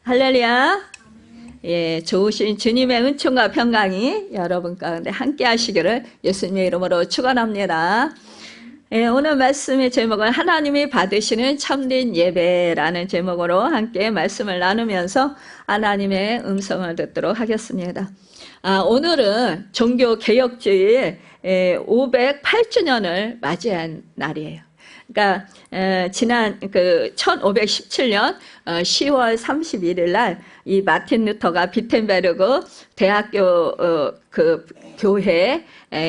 할렐루야. 예, 좋으신 주님의 은총과 평강이 여러분 가운데 함께 하시기를 예수님의 이름으로 축원합니다. 예, 오늘 말씀의 제목은 하나님이 받으시는 참된 예배라는 제목으로 함께 말씀을 나누면서 하나님의 음성을 듣도록 하겠습니다. 오늘은 종교개혁주의 508주년을 맞이한 날이에요. 그러니까 지난 1517년 10월 31일 날 이 마틴 루터가 비텐베르그 대학교 그 교회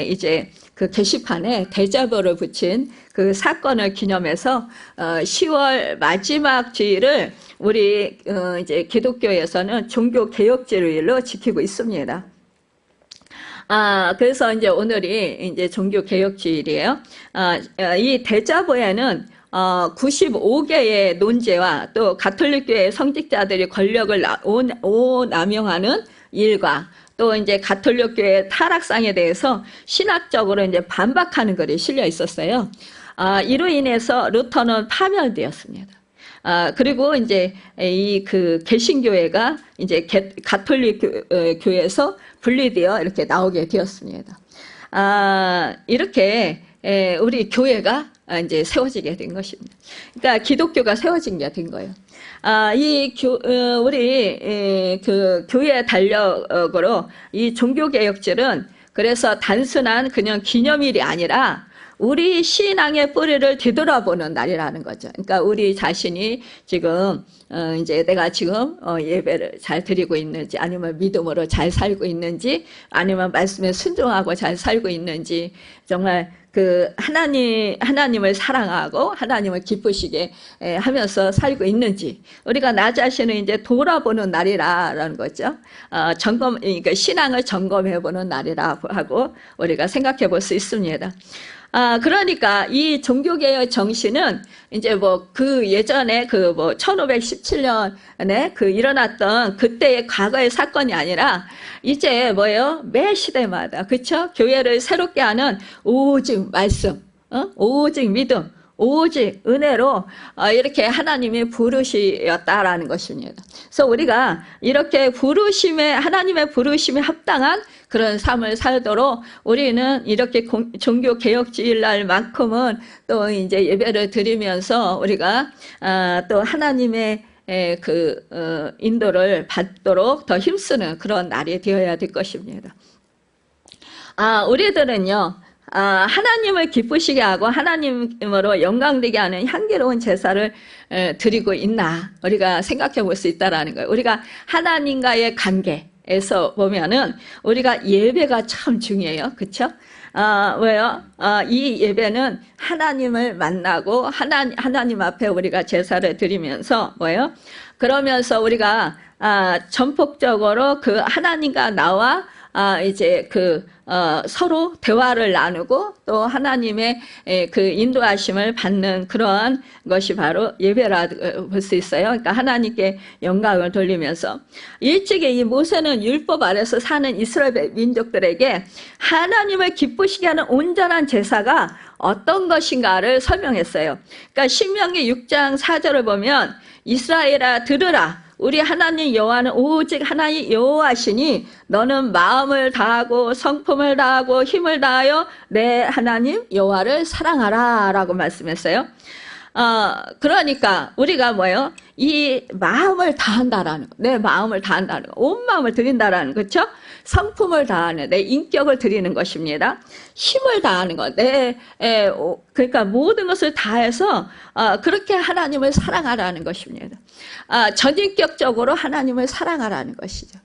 이제 그 게시판에 대자보를 붙인 그 사건을 기념해서 10월 마지막 주일을 우리 이제 기독교에서는 종교개혁주일로 지키고 있습니다. 그래서 이제 오늘이 이제 종교개혁주일이에요. 이 대자보에는 95개의 논제와 또 가톨릭교회 성직자들이 권력을 오남용하는 일과 또 이제 가톨릭교회 타락상에 대해서 신학적으로 이제 반박하는 글이 실려 있었어요. 이로 인해서 루터는 파멸되었습니다. 그리고 이제 이 그 개신교회가 이제 가톨릭 교회에서 분리되어 이렇게 나오게 되었습니다. 이렇게 우리 교회가 이제 세워지게 된 것입니다. 그러니까 기독교가 세워진 게 된 거예요. 우리 그 교회 달력으로 이 종교개혁절은 그래서 단순한 그냥 기념일이 아니라 우리 신앙의 뿌리를 되돌아보는 날이라는 거죠. 그러니까 우리 자신이 지금 이제 내가 지금 예배를 잘 드리고 있는지, 아니면 믿음으로 잘 살고 있는지, 아니면 말씀에 순종하고 잘 살고 있는지, 정말 그 하나님을 사랑하고 하나님을 기쁘시게 하면서 살고 있는지 우리가 나 자신을 이제 돌아보는 날이라는 거죠. 그러니까 신앙을 점검해보는 날이라 하고 우리가 생각해 볼 수 있습니다. 그러니까 이 종교개혁 정신은 이제 뭐 그 예전에 그 뭐 1517년에 그 일어났던 그때의 과거의 사건이 아니라 이제 뭐예요? 매 시대마다, 그쵸? 교회를 새롭게 하는 오직 말씀, 오직 믿음, 오직 은혜로 이렇게 하나님이 부르시었다라는 것입니다. 그래서 우리가 이렇게 하나님의 부르심에 합당한 그런 삶을 살도록 우리는 이렇게 종교개혁주일 날만큼은 또 이제 예배를 드리면서 우리가 또 하나님의 인도를 받도록 더 힘쓰는 그런 날이 되어야 될 것입니다. 우리들은요, 하나님을 기쁘시게 하고 하나님으로 영광되게 하는 향기로운 제사를 드리고 있나 우리가 생각해 볼 수 있다라는 거예요. 우리가 하나님과의 관계에서 보면은 우리가 예배가 참 중요해요. 그렇죠? 왜요? 이 예배는 하나님을 만나고 하나님 앞에 우리가 제사를 드리면서 뭐예요? 그러면서 우리가 전폭적으로 그 하나님과 나와 이제 서로 대화를 나누고 또 하나님의 그 인도하심을 받는 그러한 것이 바로 예배라 볼 수 있어요. 그러니까 하나님께 영광을 돌리면서 일찍이 이 모세는 율법 아래서 사는 이스라엘 민족들에게 하나님을 기쁘시게 하는 온전한 제사가 어떤 것인가를 설명했어요. 그러니까 신명기 6장 4절을 보면 이스라엘아 들으라. 우리 하나님 여호와는 오직 하나님 여호와시니 너는 마음을 다하고 성품을 다하고 힘을 다하여 내 하나님 여호와를 사랑하라 라고 말씀했어요. 그러니까 우리가 뭐예요? 이 마음을 다한다라는 거, 내 마음을 다한다는 거, 온 마음을 드린다라는 거, 그렇죠? 성품을 다하는, 내 인격을 드리는 것입니다. 힘을 다하는 것, 그러니까 모든 것을 다해서 그렇게 하나님을 사랑하라는 것입니다. 전인격적으로 하나님을 사랑하라는 것이죠.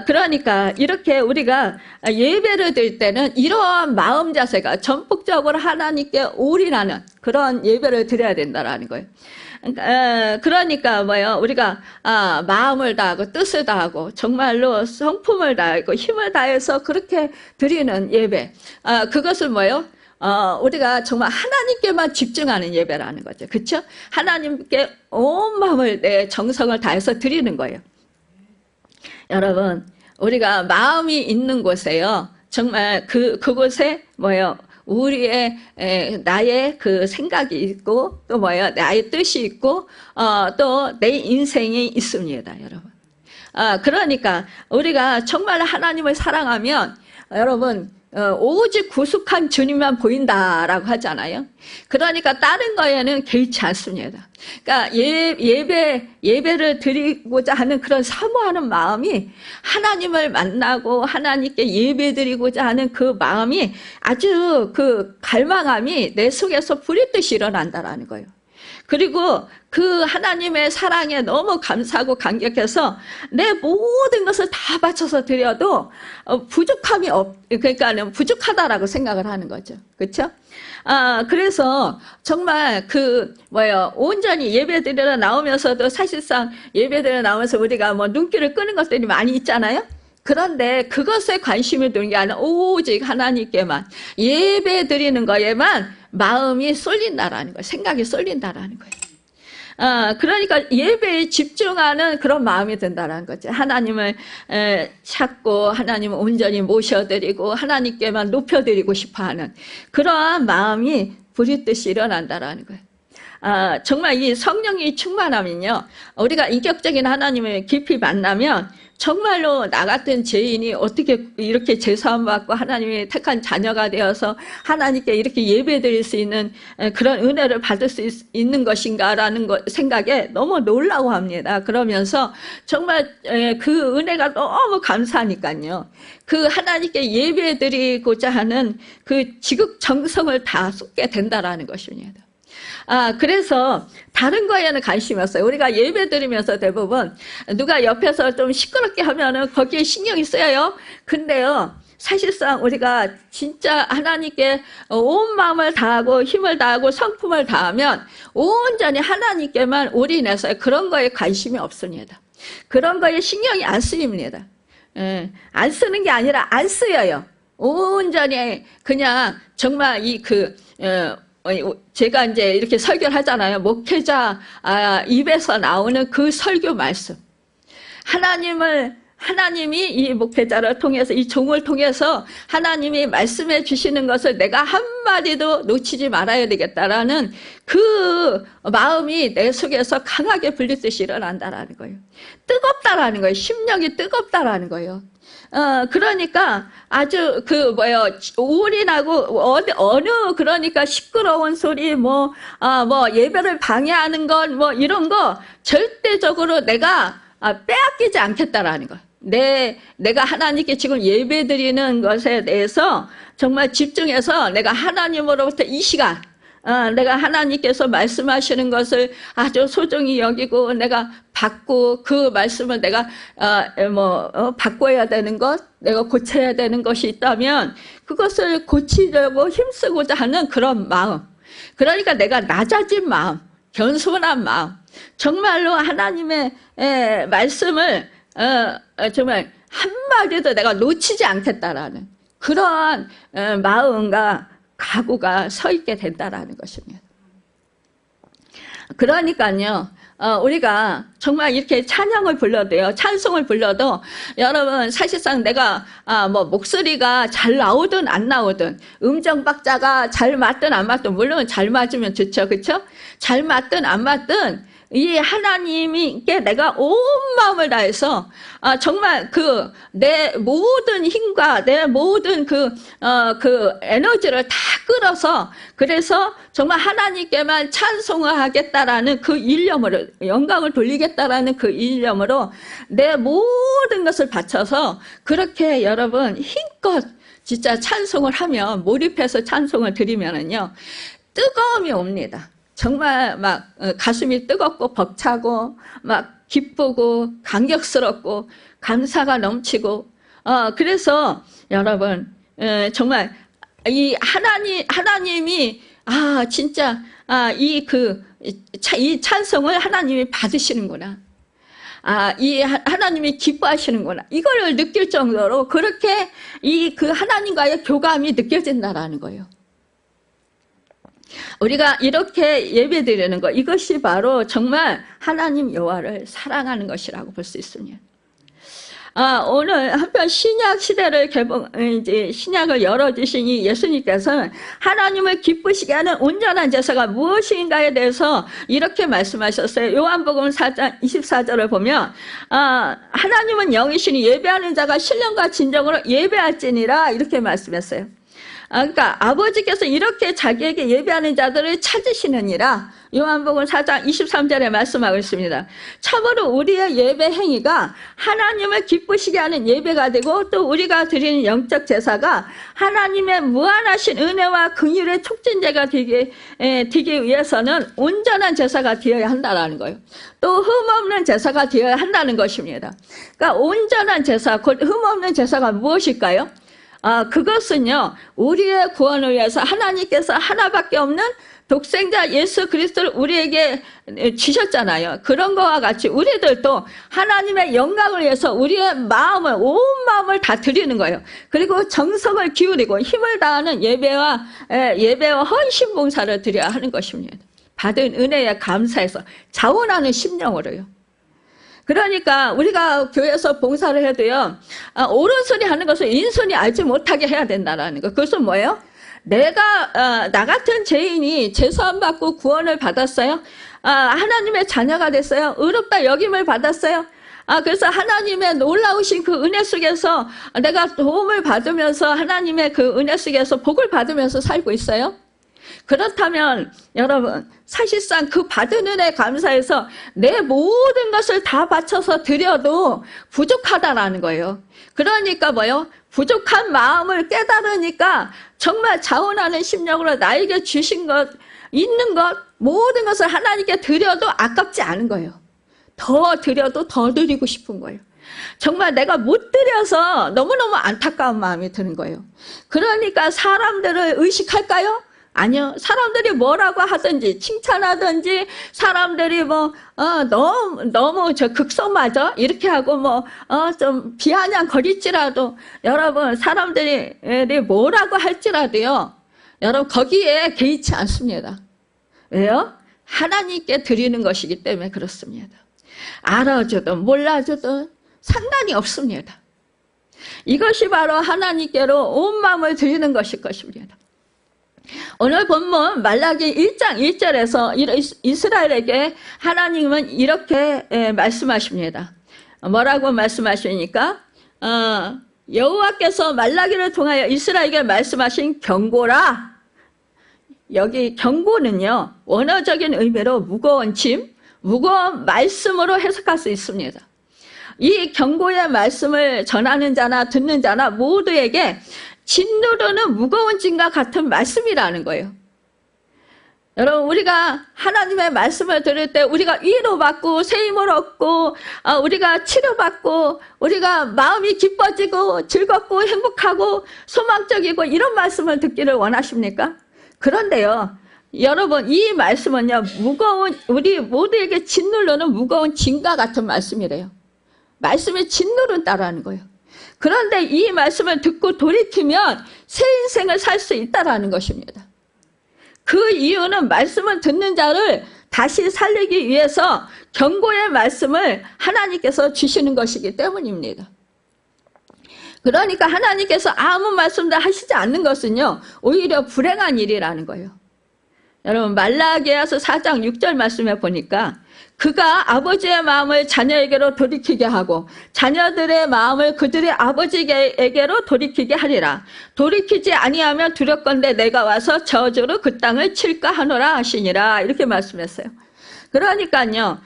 그러니까 이렇게 우리가 예배를 드릴 때는 이러한 마음 자세가 전폭적으로 하나님께 올인하는 그런 예배를 드려야 된다라는 거예요. 그러니까 뭐예요? 우리가 마음을 다하고 뜻을 다하고 정말로 성품을 다하고 힘을 다해서 그렇게 드리는 예배. 그것을 뭐예요? 우리가 정말 하나님께만 집중하는 예배라는 거죠. 그렇죠? 하나님께 온 마음을 내 정성을 다해서 드리는 거예요. 여러분, 우리가 마음이 있는 곳에요. 정말 그곳에 뭐예요? 우리의 나의 그 생각이 있고 또 뭐예요? 나의 뜻이 있고 또 내 인생이 있습니다, 여러분. 그러니까 우리가 정말 하나님을 사랑하면 여러분 오직 구속한 주님만 보인다라고 하잖아요. 그러니까 다른 거에는 개의치 않습니다. 그러니까 예배를 드리고자 하는 그런 사모하는 마음이 하나님을 만나고 하나님께 예배 드리고자 하는 그 마음이 아주 그 갈망함이 내 속에서 부릿듯이 일어난다라는 거예요. 그리고 그 하나님의 사랑에 너무 감사하고 감격해서 내 모든 것을 다 바쳐서 드려도 부족함이 그러니까 부족하다라고 생각을 하는 거죠. 그렇죠? 그래서 정말 온전히 예배드리러 나오면서도 사실상 예배드리러 나오면서 우리가 뭐 눈길을 끄는 것들이 많이 있잖아요. 그런데 그것에 관심을 두는 게 아니라 오직 하나님께만 예배 드리는 거에만 마음이 쏠린다라는 거예요. 생각이 쏠린다라는 거예요. 그러니까 예배에 집중하는 그런 마음이 든다라는 거죠. 하나님을 찾고 하나님을 온전히 모셔드리고 하나님께만 높여드리고 싶어하는 그러한 마음이 부릿듯이 일어난다라는 거예요. 정말 이 성령이 충만하면요, 우리가 인격적인 하나님을 깊이 만나면 정말로 나 같은 죄인이 어떻게 이렇게 죄사함 받고 하나님의 택한 자녀가 되어서 하나님께 이렇게 예배드릴 수 있는 그런 은혜를 받을 수 있는 것인가라는 생각에 너무 놀라워합니다. 그러면서 정말 그 은혜가 너무 감사하니까요. 그 하나님께 예배드리고자 하는 그 지극정성을 다 쏟게 된다라는 것입니다. 그래서 다른 거에는 관심이 없어요. 우리가 예배 드리면서 대부분 누가 옆에서 좀 시끄럽게 하면은 거기에 신경이 쓰여요. 근데요, 사실상 우리가 진짜 하나님께 온 마음을 다하고 힘을 다하고 성품을 다하면 온전히 하나님께만 올인해서 그런 거에 관심이 없습니다. 그런 거에 신경이 안 쓰입니다. 안 쓰는 게 아니라 안 쓰여요. 온전히 그냥 정말 제가 이제 이렇게 설교를 하잖아요. 목회자 입에서 나오는 그 설교 말씀. 하나님이 이 목회자를 통해서, 이 종을 통해서 하나님이 말씀해 주시는 것을 내가 한마디도 놓치지 말아야 되겠다라는 그 마음이 내 속에서 강하게 불리듯이 일어난다라는 거예요. 뜨겁다라는 거예요. 심령이 뜨겁다라는 거예요. 그러니까 아주 올인하고 그러니까 시끄러운 소리 예배를 방해하는 건 이런 거 절대적으로 내가 빼앗기지 않겠다라는 거. 내가 하나님께 지금 예배 드리는 것에 대해서 정말 집중해서 내가 하나님으로부터 이 시간 내가 하나님께서 말씀하시는 것을 아주 소중히 여기고 내가 받고 그 말씀을 내가 바꿔야 되는 것, 내가 고쳐야 되는 것이 있다면 그것을 고치려고 힘쓰고자 하는 그런 마음. 그러니까 내가 낮아진 마음, 겸손한 마음, 정말로 하나님의 말씀을 정말 한마디도 내가 놓치지 않겠다라는 그러한 마음과 각오가 서 있게 된다라는 것입니다. 그러니까요, 우리가 정말 이렇게 찬양을 불러도요, 찬송을 불러도 여러분 사실상 내가 목소리가 잘 나오든 안 나오든 음정 박자가 잘 맞든 안 맞든 물론 잘 맞으면 좋죠, 그렇죠? 잘 맞든 안 맞든 이 하나님께 내가 온 마음을 다해서 정말 내 모든 힘과 내 모든 그 에너지를 다 끌어서 그래서 정말 하나님께만 찬송을 하겠다라는 그 일념으로 영광을 돌리겠다라는 그 일념으로 내 모든 것을 바쳐서 그렇게 여러분 힘껏 진짜 찬송을 하면 몰입해서 찬송을 드리면은요 뜨거움이 옵니다. 정말 가슴이 뜨겁고 벅차고 기쁘고 감격스럽고 감사가 넘치고 그래서 여러분 정말 이 하나님이 진짜 이 찬송을 하나님이 받으시는구나. 이 하나님이 기뻐하시는구나. 이걸 느낄 정도로 그렇게 그 하나님과의 교감이 느껴진다라는 거예요. 우리가 이렇게 예배드리는 것, 이것이 바로 정말 하나님 여호와를 사랑하는 것이라고 볼 수 있습니다. 오늘 한편 신약 시대를 이제 신약을 열어주신 이 예수님께서는 하나님을 기쁘시게 하는 온전한 제사가 무엇인가에 대해서 이렇게 말씀하셨어요. 요한복음 4장 24절을 보면, 하나님은 영이시니 예배하는 자가 신령과 진정으로 예배할지니라 이렇게 말씀했어요. 그러니까 아버지께서 이렇게 자기에게 예배하는 자들을 찾으시느니라 요한복음 4장 23절에 말씀하고 있습니다. 참으로 우리의 예배 행위가 하나님을 기쁘시게 하는 예배가 되고 또 우리가 드리는 영적 제사가 하나님의 무한하신 은혜와 긍휼의 촉진제가 되기 위해서는 온전한 제사가 되어야 한다는 거예요. 또 흠없는 제사가 되어야 한다는 것입니다. 그러니까 온전한 제사, 곧 흠없는 제사가 무엇일까요? 그것은요, 우리의 구원을 위해서 하나님께서 하나밖에 없는 독생자 예수 그리스도를 우리에게 주셨잖아요. 그런 거와 같이 우리들도 하나님의 영광을 위해서 우리의 마음을, 온 마음을 다 드리는 거예요. 그리고 정성을 기울이고 힘을 다하는 예배와 헌신 봉사를 드려야 하는 것입니다. 받은 은혜에 감사해서 자원하는 심령으로요. 그러니까 우리가 교회에서 봉사를 해도요, 오른손이 하는 것을 왼손이 알지 못하게 해야 된다는 거. 그것은 뭐예요? 나 같은 죄인이 죄사함 받고 구원을 받았어요. 하나님의 자녀가 됐어요. 의롭다 여김을 받았어요. 그래서 하나님의 놀라우신 그 은혜 속에서 내가 도움을 받으면서 하나님의 그 은혜 속에서 복을 받으면서 살고 있어요. 그렇다면 여러분, 사실상 그 받은 은혜에 감사해서 내 모든 것을 다 바쳐서 드려도 부족하다라는 거예요. 그러니까 뭐요? 부족한 마음을 깨달으니까 정말 자원하는 심령으로 나에게 주신 것, 있는 것, 모든 것을 하나님께 드려도 아깝지 않은 거예요. 더 드려도 더 드리고 싶은 거예요. 정말 내가 못 드려서 너무너무 안타까운 마음이 드는 거예요. 그러니까 사람들을 의식할까요? 아니요. 사람들이 뭐라고 하든지 칭찬하든지 사람들이 너무 저 극성맞아 이렇게 하고 좀 비아냥거릴지라도 여러분 사람들이 뭐라고 할지라도요. 여러분 거기에 개의치 않습니다. 왜요? 하나님께 드리는 것이기 때문에 그렇습니다. 알아주든 몰라주든 상관이 없습니다. 이것이 바로 하나님께로 온 마음을 드리는 것일 것입니다. 오늘 본문 말라기 1장 1절에서 이스라엘에게 하나님은 이렇게 말씀하십니다. 뭐라고 말씀하시니까 여호와께서 말라기를 통하여 이스라엘에게 말씀하신 경고라. 여기 경고는요, 원어적인 의미로 무거운 짐, 무거운 말씀으로 해석할 수 있습니다. 이 경고의 말씀을 전하는 자나 듣는 자나 모두에게 짓누르는 무거운 짐과 같은 말씀이라는 거예요. 여러분, 우리가 하나님의 말씀을 들을 때 우리가 위로받고 새 힘을 얻고 우리가 치료받고 우리가 마음이 기뻐지고 즐겁고 행복하고 소망적이고 이런 말씀을 듣기를 원하십니까? 그런데요, 여러분, 이 말씀은요, 우리 모두에게 짓누르는 무거운 짐과 같은 말씀이래요. 말씀이 짓누른다라는 거예요. 그런데 이 말씀을 듣고 돌이키면 새 인생을 살 수 있다라는 것입니다. 그 이유는 말씀을 듣는 자를 다시 살리기 위해서 경고의 말씀을 하나님께서 주시는 것이기 때문입니다. 그러니까 하나님께서 아무 말씀도 하시지 않는 것은요, 오히려 불행한 일이라는 거예요. 여러분, 말라기야서 4장 6절 말씀에 보니까 그가 아버지의 마음을 자녀에게로 돌이키게 하고 자녀들의 마음을 그들의 아버지에게로 돌이키게 하리라. 돌이키지 아니하면 두렵건대 내가 와서 저주로 그 땅을 칠까 하노라 하시니라. 이렇게 말씀했어요. 그러니까요,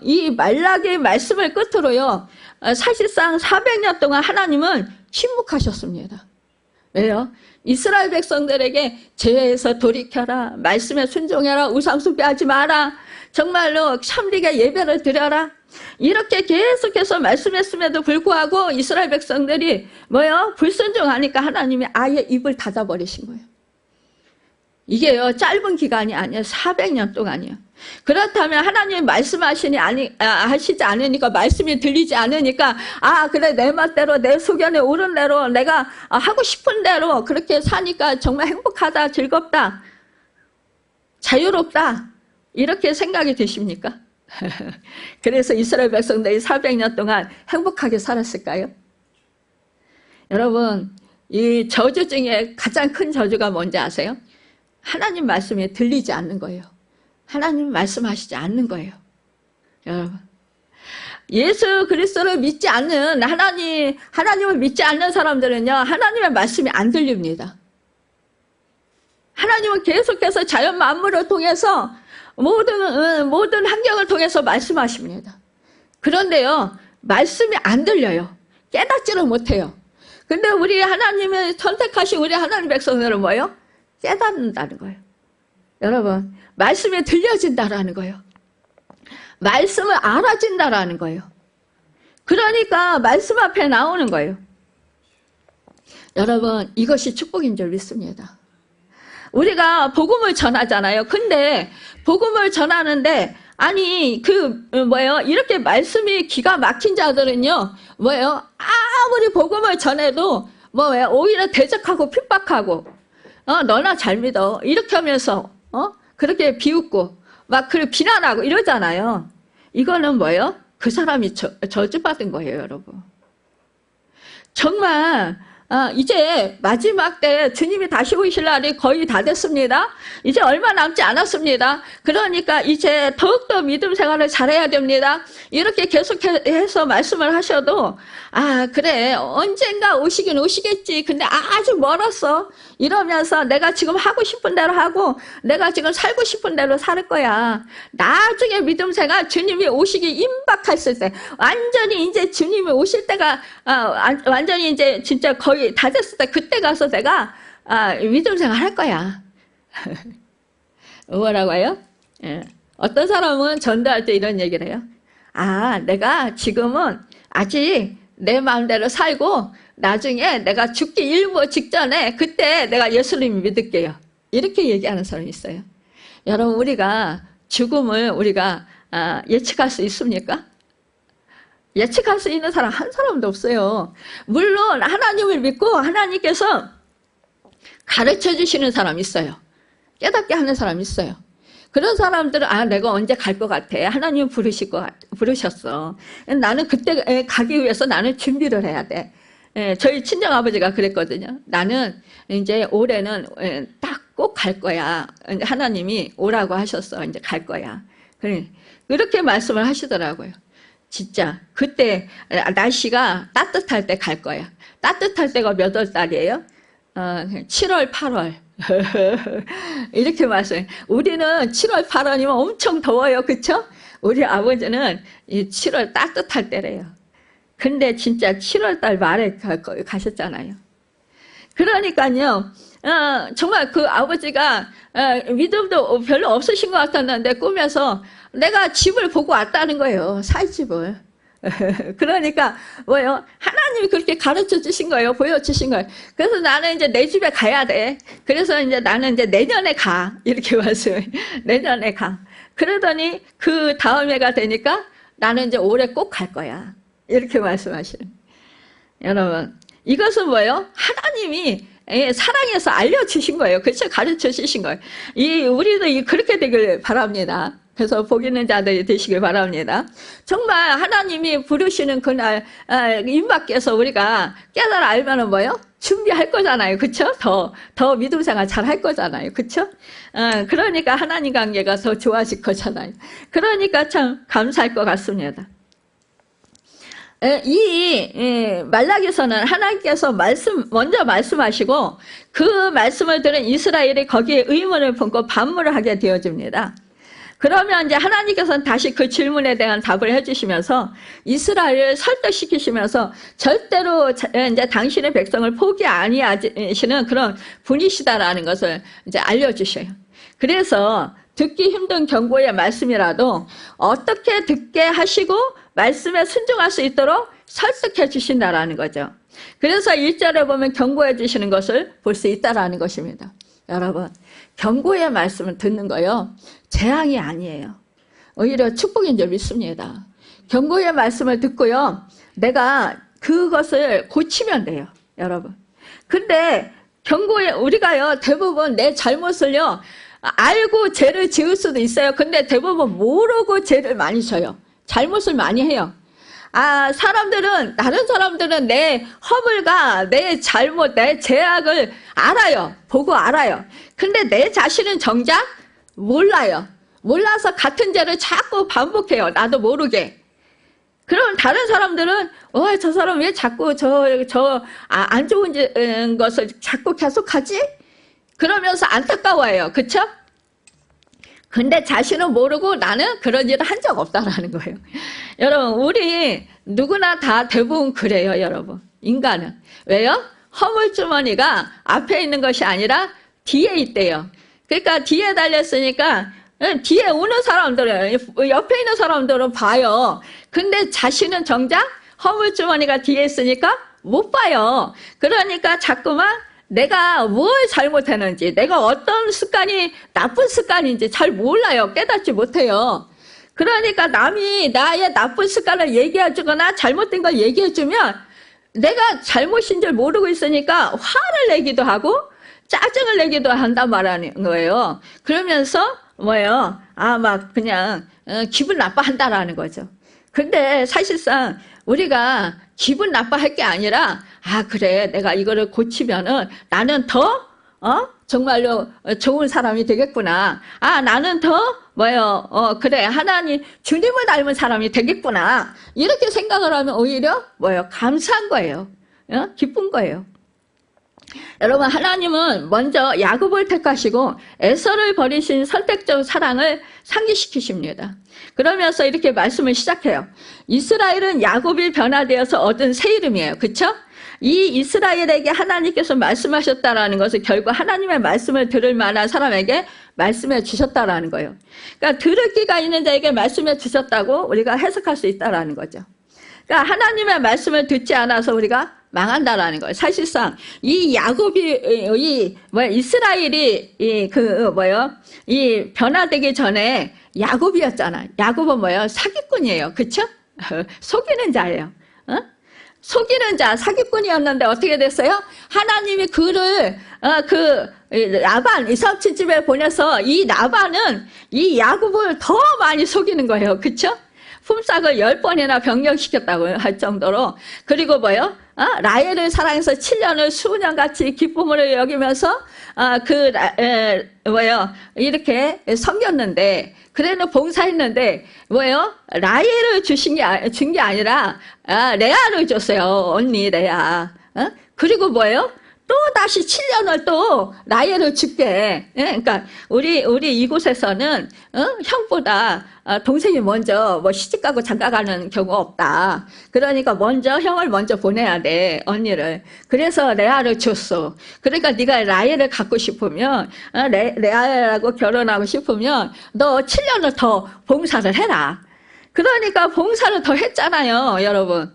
이 말라기 말씀을 끝으로요, 사실상 400년 동안 하나님은 침묵하셨습니다. 왜요? 이스라엘 백성들에게 죄에서 돌이켜라, 말씀에 순종해라, 우상 숭배하지 마라, 정말로 참되게 예배를 드려라, 이렇게 계속해서 말씀했음에도 불구하고 이스라엘 백성들이 불순종하니까 하나님이 아예 입을 닫아버리신 거예요. 이게요, 짧은 기간이 아니에요. 400년 동안이요. 그렇다면 하나님이 말씀하시지 않으니까, 말씀이 들리지 않으니까, 그래, 내 맛대로, 내 소견에 오른 대로, 내가 하고 싶은 대로 그렇게 사니까 정말 행복하다, 즐겁다, 자유롭다, 이렇게 생각이 드십니까? 그래서 이스라엘 백성들이 400년 동안 행복하게 살았을까요? 여러분, 이 저주 중에 가장 큰 저주가 뭔지 아세요? 하나님 말씀이 들리지 않는 거예요. 하나님 말씀하시지 않는 거예요. 여러분, 예수 그리스도를 믿지 않는 하나님을 믿지 않는 사람들은요, 하나님의 말씀이 안 들립니다. 하나님은 계속해서 자연 만물을 통해서 모든 환경을 통해서 말씀하십니다. 그런데요, 말씀이 안 들려요. 깨닫지를 못해요. 근데 우리 하나님을 선택하신 우리 하나님 백성들은 뭐예요? 깨닫는다는 거예요. 여러분, 말씀이 들려진다라는 거예요. 말씀을 알아진다라는 거예요. 그러니까 말씀 앞에 나오는 거예요. 여러분, 이것이 축복인 줄 믿습니다. 우리가 복음을 전하잖아요. 근데 복음을 전하는데 이렇게 말씀이 기가 막힌 자들은요, 아무리 복음을 전해도 오히려 대적하고 핍박하고, 너나 잘 믿어. 이렇게 하면서, 그렇게 비웃고, 그걸 비난하고 이러잖아요. 이거는 그 사람이 저주받은 거예요, 여러분. 정말, 이제 마지막 때 주님이 다시 오실 날이 거의 다 됐습니다. 이제 얼마 남지 않았습니다. 그러니까 이제 더욱더 믿음 생활을 잘해야 됩니다. 이렇게 계속해서 말씀을 하셔도, 그래, 언젠가 오시긴 오시겠지. 근데 아주 멀었어. 이러면서 내가 지금 하고 싶은 대로 하고, 내가 지금 살고 싶은 대로 살 거야. 나중에 믿음 생활 주님이 오시기 임박했을 때, 완전히 이제 주님이 오실 때가, 완전히 이제 진짜 거의 다 됐을 때, 그때 가서 내가, 믿음 생활 할 거야. 뭐라고 해요? 예. 어떤 사람은 전도할 때 이런 얘기를 해요. 내가 지금은 아직 내 마음대로 살고 나중에 내가 죽기 일보 직전에 그때 내가 예수님 믿을게요. 이렇게 얘기하는 사람이 있어요. 여러분, 우리가 죽음을 예측할 수 있습니까? 예측할 수 있는 사람 한 사람도 없어요. 물론 하나님을 믿고 하나님께서 가르쳐 주시는 사람이 있어요. 깨닫게 하는 사람이 있어요. 그런 사람들은 내가 언제 갈 것 같아. 하나님 부르셨어. 나는 그때 가기 위해서 나는 준비를 해야 돼. 저희 친정아버지가 그랬거든요. 나는 이제 올해는 딱 꼭 갈 거야. 하나님이 오라고 하셨어. 이제 갈 거야. 그렇게 말씀을 하시더라고요. 진짜 그때 날씨가 따뜻할 때 갈 거야. 따뜻할 때가 몇 월 달이에요? 7월, 8월. 이렇게 말씀해요. 우리는 7월, 8월이면 엄청 더워요. 그쵸? 우리 아버지는 이 7월 따뜻할 때래요. 근데 진짜 7월 달 말에 가셨잖아요. 그러니까요, 정말 그 아버지가 믿음도 별로 없으신 것 같았는데 꿈에서 내가 집을 보고 왔다는 거예요. 살 집을. 그러니까 하나님이 그렇게 가르쳐 주신 거예요. 보여주신 거예요. 그래서 나는 이제 내 집에 가야 돼. 그래서 이제 나는 이제 내년에 가. 이렇게 말씀해요. 내년에 가. 그러더니 그 다음 해가 되니까 나는 이제 올해 꼭 갈 거야. 이렇게 말씀하시는. 여러분, 이것은 하나님이 사랑해서 알려주신 거예요. 그렇죠? 가르쳐 주신 거예요. 우리도 그렇게 되길 바랍니다. 그래서 복 있는 자들이 되시길 바랍니다. 정말 하나님이 부르시는 그날 임박해서 우리가 깨달아 알면은 준비할 거잖아요. 그렇죠? 더 믿음 생활 잘 할 거잖아요. 그렇죠? 그러니까 하나님 관계가 더 좋아질 거잖아요. 그러니까 참 감사할 것 같습니다. 말라기서는 하나님께서 먼저 말씀하시고 그 말씀을 들은 이스라엘이 거기에 의문을 품고 반문을 하게 되어집니다. 그러면 이제 하나님께서는 다시 그 질문에 대한 답을 해주시면서 이스라엘을 설득시키시면서 절대로 이제 당신의 백성을 포기 아니하시는 그런 분이시다라는 것을 이제 알려주셔요. 그래서 듣기 힘든 경고의 말씀이라도 어떻게 듣게 하시고 말씀에 순종할 수 있도록 설득해 주신다라는 거죠. 그래서 1절에 보면 경고해 주시는 것을 볼 수 있다라는 것입니다. 여러분, 경고의 말씀을 듣는 거요, 재앙이 아니에요. 오히려 축복인 줄 믿습니다. 경고의 말씀을 듣고요, 내가 그것을 고치면 돼요, 여러분. 근데 우리가요, 대부분 내 잘못을요, 알고 죄를 지을 수도 있어요. 근데 대부분 모르고 죄를 많이 져요. 잘못을 많이 해요. 다른 사람들은 내 허물과 내 잘못, 내 죄악을 알아요. 보고 알아요. 근데 내 자신은 정작 몰라요. 몰라서 같은 죄를 자꾸 반복해요. 나도 모르게. 그럼 다른 사람들은, 저 사람 왜 자꾸 안 좋은 것을 자꾸 계속하지? 그러면서 안타까워해요. 그쵸? 근데 자신은 모르고 나는 그런 일을 한 적 없다라는 거예요. 여러분, 우리 누구나 다 대부분 그래요, 여러분. 인간은. 왜요? 허물주머니가 앞에 있는 것이 아니라 뒤에 있대요. 그러니까 뒤에 달렸으니까 뒤에 오는 사람들은, 옆에 있는 사람들은 봐요. 근데 자신은 정작 허물주머니가 뒤에 있으니까 못 봐요. 그러니까 자꾸만 내가 뭘 잘못했는지, 내가 어떤 습관이 나쁜 습관인지 잘 몰라요. 깨닫지 못해요. 그러니까 남이 나의 나쁜 습관을 얘기해주거나 잘못된 걸 얘기해주면 내가 잘못인 줄 모르고 있으니까 화를 내기도 하고 짜증을 내기도 한단 말하는 거예요. 그러면서 막 그냥 기분 나빠한다라는 거죠. 근데 사실상 우리가 기분 나빠할 게 아니라 그래, 내가 이거를 고치면은 나는 더 정말로 좋은 사람이 되겠구나. 나는 더 그래, 하나님 주님을 닮은 사람이 되겠구나. 이렇게 생각을 하면 오히려 감사한 거예요. 기쁜 거예요. 여러분, 하나님은 먼저 야곱을 택하시고 에서를 버리신 선택적 사랑을 상기시키십니다. 그러면서 이렇게 말씀을 시작해요. 이스라엘은 야곱이 변화되어서 얻은 새 이름이에요. 그쵸? 이 이스라엘에게 하나님께서 말씀하셨다라는 것을 결국 하나님의 말씀을 들을 만한 사람에게 말씀해 주셨다라는 거예요. 그러니까 들을 귀가 있는 자에게 말씀해 주셨다고 우리가 해석할 수 있다라는 거죠. 그러니까 하나님의 말씀을 듣지 않아서 우리가 망한다라는 거예요. 사실상 이 야곱이 이스라엘이 이 변화되기 전에 야곱이었잖아. 야곱은 사기꾼이에요. 그쵸? 속이는 자예요. 속이는 자, 사기꾼이었는데 어떻게 됐어요? 하나님이 그를 라반, 이삭 집에 보내서 이 라반은 이 야곱을 더 많이 속이는 거예요. 그쵸? 품삯을 10번이나 변경시켰다고 할 정도로. 그리고 라헬을 사랑해서 7년을 수년같이 기쁨으로 여기면서 이렇게 섬겼는데, 그래는 봉사했는데 라헬을 준 게 아니라 레아를 줬어요. 언니 레아. 그리고 또 다시 7년을 또 라헬을 줄게. 그러니까 우리 이곳에서는 형보다 동생이 먼저 시집가고 장가가는 경우 없다. 그러니까 형을 먼저 보내야 돼, 언니를. 그래서 레아를 줬어. 그러니까 네가 라헬을 갖고 싶으면 레아하고 결혼하고 싶으면 너 7년을 더 봉사를 해라. 그러니까 봉사를 더 했잖아요, 여러분.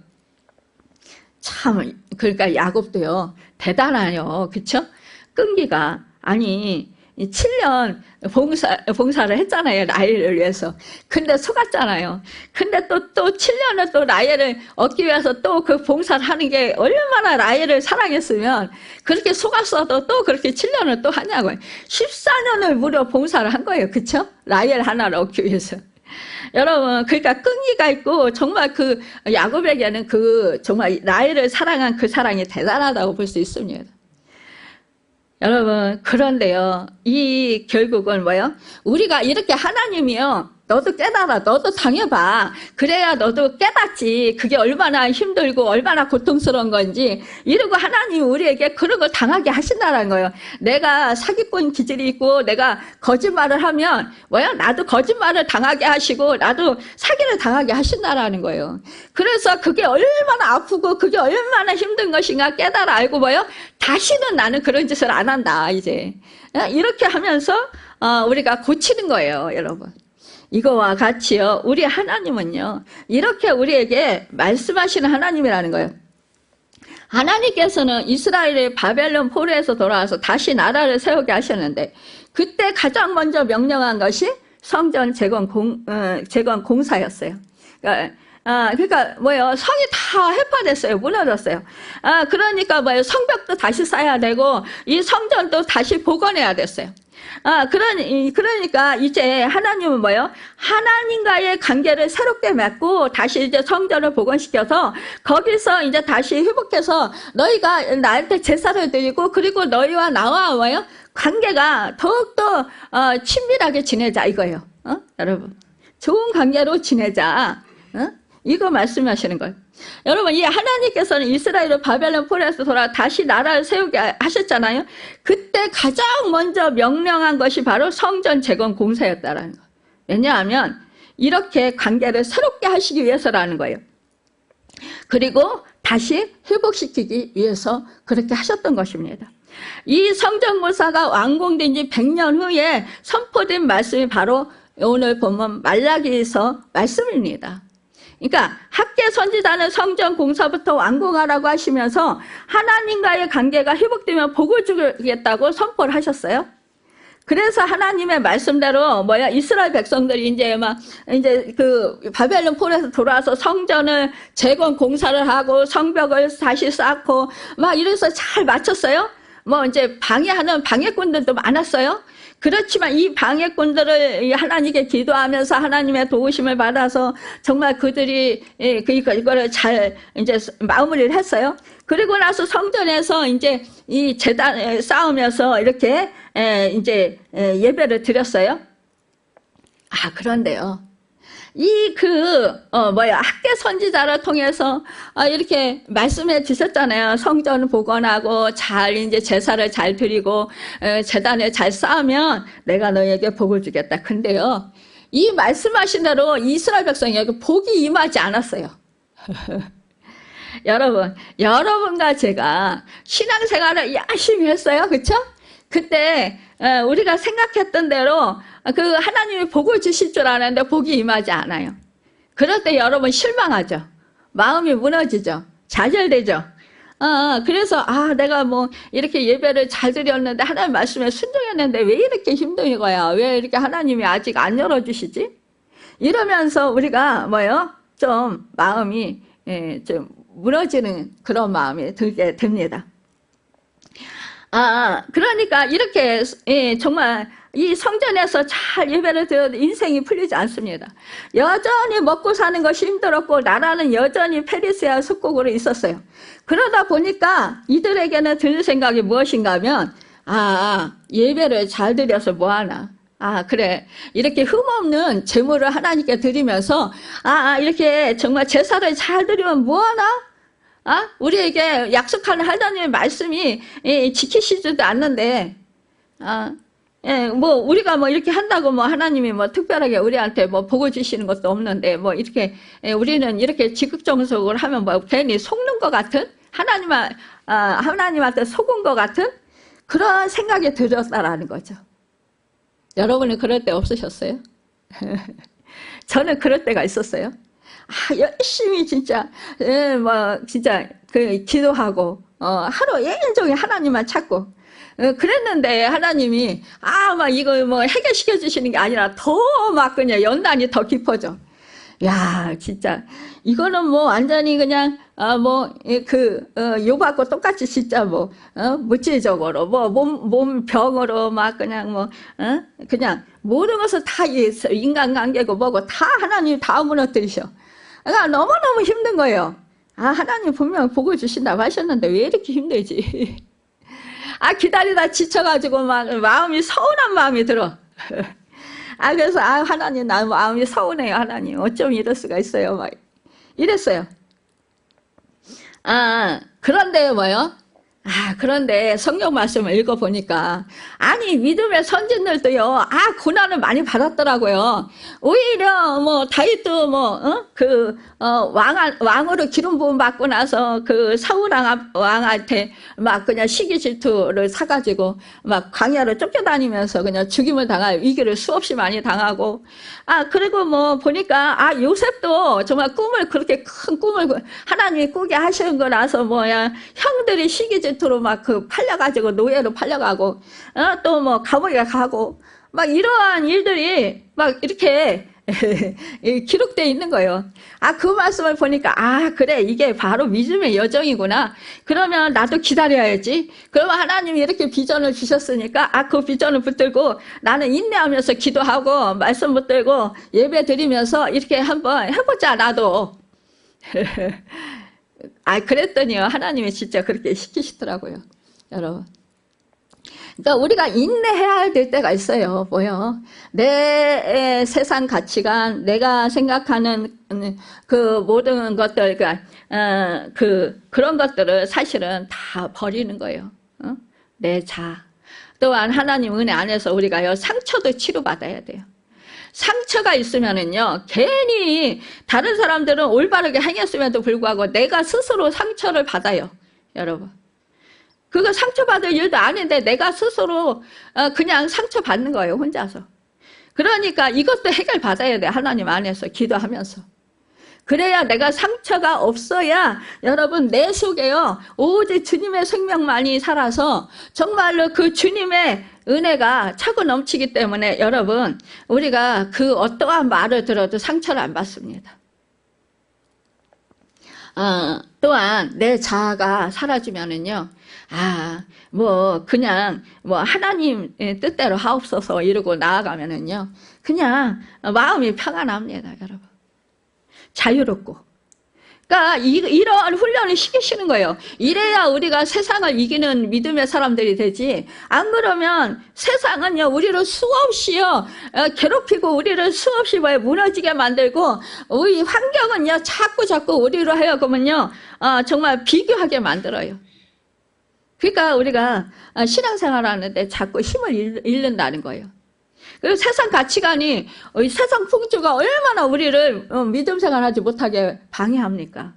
그러니까 야곱도요, 대단해요. 그쵸? 끈기가. 아니, 7년 봉사를 했잖아요. 라헬을 위해서. 근데 속았잖아요. 근데 또 7년을 또 라헬을 얻기 위해서 또 그 봉사를 하는 게 얼마나 라헬을 사랑했으면 그렇게 속았어도 또 그렇게 7년을 또 하냐고요. 14년을 무려 봉사를 한 거예요. 그쵸? 라헬 하나를 얻기 위해서. 여러분, 그러니까 끈기가 있고 정말 야곱에게는 정말 라헬을 사랑한 그 사랑이 대단하다고 볼 수 있습니다. 여러분, 그런데요, 결국은 우리가 이렇게 하나님이요, 너도 깨달아, 너도 당해봐. 그래야 너도 깨닫지. 그게 얼마나 힘들고 얼마나 고통스러운 건지. 이러고 하나님이 우리에게 그런 걸 당하게 하신다는 거예요. 내가 사기꾼 기질이 있고 내가 거짓말을 하면 나도 거짓말을 당하게 하시고 나도 사기를 당하게 하신다라는 거예요. 그래서 그게 얼마나 아프고 그게 얼마나 힘든 것인가 깨달아 알고 다시는 나는 그런 짓을 안 한다, 이제. 이렇게 하면서 우리가 고치는 거예요, 여러분. 이거와 같이요, 우리 하나님은요, 이렇게 우리에게 말씀하시는 하나님이라는 거예요. 하나님께서는 이스라엘이 바벨론 포로에서 돌아와서 다시 나라를 세우게 하셨는데, 그때 가장 먼저 명령한 것이 성전 재건 공사였어요. 그러니까 성이 다 해파됐어요. 무너졌어요. 그러니까 성벽도 다시 쌓아야 되고 이 성전도 다시 복원해야 됐어요. 그러니까 이제 하나님은 뭐예요? 하나님과의 관계를 새롭게 맺고 다시 이제 성전을 복원시켜서 거기서 이제 다시 회복해서 너희가 나한테 제사를 드리고 그리고 너희와 나와 뭐예요? 관계가 더욱더 친밀하게 지내자 이거예요. 여러분 좋은 관계로 지내자. 이거 말씀하시는 거예요. 여러분 이 하나님께서는 이스라엘을 바벨론 포로에서 돌아 다시 나라를 세우게 하셨잖아요. 그때 가장 먼저 명령한 것이 바로 성전 재건 공사였다라는 거예요. 왜냐하면 이렇게 관계를 새롭게 하시기 위해서라는 거예요. 그리고 다시 회복시키기 위해서 그렇게 하셨던 것입니다. 이 성전 공사가 완공된 지 100년 후에 선포된 말씀이 바로 오늘 보면 말라기서 말씀입니다. 그러니까 학계 선지자는 성전 공사부터 완공하라고 하시면서 하나님과의 관계가 회복되면 복을 주겠다고 선포를 하셨어요. 그래서 하나님의 말씀대로 이스라엘 백성들이 이제 그 바벨론 포로에서 돌아와서 성전을 재건 공사를 하고 성벽을 다시 쌓고 막 이래서 잘 마쳤어요. 이제 방해하는 방해꾼들도 많았어요. 그렇지만 이 방해꾼들을 하나님께 기도하면서 하나님의 도우심을 받아서 정말 그들이 이거를 잘 이제 마무리를 했어요. 그리고 나서 성전에서 이제 이 제단을 쌓으면서 이렇게 이제 예배를 드렸어요. 그런데요. 학계 선지자를 통해서 이렇게 말씀해 주셨잖아요. 성전 복원하고 잘 이제 제사를 잘 드리고 제단을 잘 쌓으면 내가 너에게 복을 주겠다. 근데요, 이 말씀하신 대로 이스라엘 백성에게 복이 임하지 않았어요. 여러분과 제가 신앙생활을 열심히 했어요. 그쵸? 그때 우리가 생각했던 대로 그 하나님이 복을 주실 줄 알았는데 복이 임하지 않아요. 그럴 때 여러분 실망하죠. 마음이 무너지죠. 좌절되죠. 그래서 내가 이렇게 예배를 잘 드렸는데 하나님 말씀에 순종했는데 왜 이렇게 힘든 거야? 왜 이렇게 하나님이 아직 안 열어주시지? 이러면서 우리가 좀 마음이 좀 무너지는 그런 마음이 들게 됩니다. 그러니까 이렇게 정말 이 성전에서 잘 예배를 드려도 인생이 풀리지 않습니다. 여전히 먹고 사는 것이 힘들었고 나라는 여전히 페르시아 속국으로 있었어요. 그러다 보니까 이들에게는 드는 생각이 무엇인가 하면 예배를 잘 드려서 뭐하나. 그래. 이렇게 흠없는 제물을 하나님께 드리면서 이렇게 정말 제사를 잘 드리면 뭐하나? 우리에게 약속하는 하나님의 말씀이 지키시지도 않는데 우리가 이렇게 한다고 하나님이 특별하게 우리한테 복을 주시는 것도 없는데 이렇게 우리는 이렇게 지극정성으로 하면 괜히 속는 것 같은 하나님한테 속은 것 같은 그런 생각이 들었다라는 거죠. 여러분은 그럴 때 없으셨어요? 저는 그럴 때가 있었어요. 열심히 진짜 기도하고 하루 종일 하나님만 찾고 그랬는데 하나님이 이거 해결시켜 주시는 게 아니라 더 그냥 연단이 더 깊어져. 야 진짜 이거는 완전히 그냥 욥하고 똑같이 진짜 물질적으로 몸병으로 그냥 모든 것을 다 인간관계고 다 하나님이 다 무너뜨리셔. 그러니까 너무너무 힘든 거예요. 하나님 분명 복을 주신다고 하셨는데 왜 이렇게 힘들지? 기다리다 지쳐가지고 마음이 서운한 마음이 들어. 그래서 하나님 나 마음이 서운해요. 하나님 어쩜 이럴 수가 있어요. 이랬어요. 그런데 그런데 성경 말씀을 읽어보니까 믿음의 선진들도요 고난을 많이 받았더라고요. 오히려 다윗도 왕으로 기름 부음 받고 나서 그 사울 왕한테 그냥 시기 질투를 사가지고 광야로 쫓겨다니면서 그냥 죽임을 당할 위기를 수없이 많이 당하고 그리고 보니까 요셉도 정말 그렇게 큰 꿈을 하나님이 꾸게 하시는 거 나서 형들이 시기 질투로 팔려가지고 노예로 팔려가고 또 감옥에 가고 이러한 일들이 이렇게 기록되어 있는 거예요. 그 말씀을 보니까 그래, 이게 바로 믿음의 여정이구나. 그러면 나도 기다려야지. 그러면 하나님이 이렇게 비전을 주셨으니까 그 비전을 붙들고 나는 인내하면서 기도하고 말씀 붙들고 예배 드리면서 이렇게 한번 해보자, 나도. 그랬더니요, 하나님이 진짜 그렇게 시키시더라고요, 여러분. 그러니까 우리가 인내해야 될 때가 있어요. 뭐요? 내 세상 가치관, 내가 생각하는 그 모든 것들, 그런 것들을 사실은 다 버리는 거예요. 내 자. 또한 하나님 은혜 안에서 우리가요, 상처도 치료받아야 돼요. 상처가 있으면은요, 괜히 다른 사람들은 올바르게 행했음에도 불구하고 내가 스스로 상처를 받아요, 여러분. 그거 상처받을 일도 아닌데 내가 스스로 그냥 상처받는 거예요, 혼자서. 그러니까 이것도 해결받아야 돼, 하나님 안에서 기도하면서. 그래야 내가 상처가 없어야 여러분 내 속에요, 오직 주님의 생명만이 살아서 정말로 그 주님의 은혜가 차고 넘치기 때문에 여러분, 우리가 그 어떠한 말을 들어도 상처를 안 받습니다. 또한 내 자아가 사라지면은요, 그냥 하나님 뜻대로 하옵소서 이러고 나아가면은요, 그냥 마음이 평안합니다, 여러분. 자유롭고. 그러니까 이러한 훈련을 시키시는 거예요. 이래야 우리가 세상을 이기는 믿음의 사람들이 되지. 안 그러면 세상은요, 우리를 수없이요, 괴롭히고 우리를 수없이 무너지게 만들고, 우리 환경은요, 자꾸 우리로 하여금은요, 정말 비교하게 만들어요. 그러니까 우리가 신앙생활 하는데 자꾸 힘을 잃는다는 거예요. 그리고 세상 가치관이, 세상 풍조가 얼마나 우리를 믿음 생활하지 못하게 방해합니까?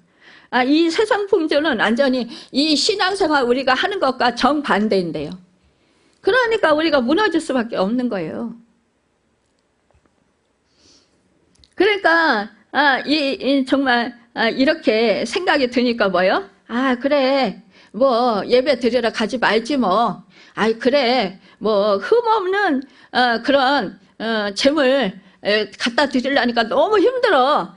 이 세상 풍조는 완전히 이 신앙생활 우리가 하는 것과 정반대인데요. 그러니까 우리가 무너질 수밖에 없는 거예요. 그러니까 정말 이렇게 생각이 드니까 뭐요? 그래, 예배 드리러 가지 말지 뭐. 그래, 흠없는 그런 재물 갖다 드리려니까 너무 힘들어.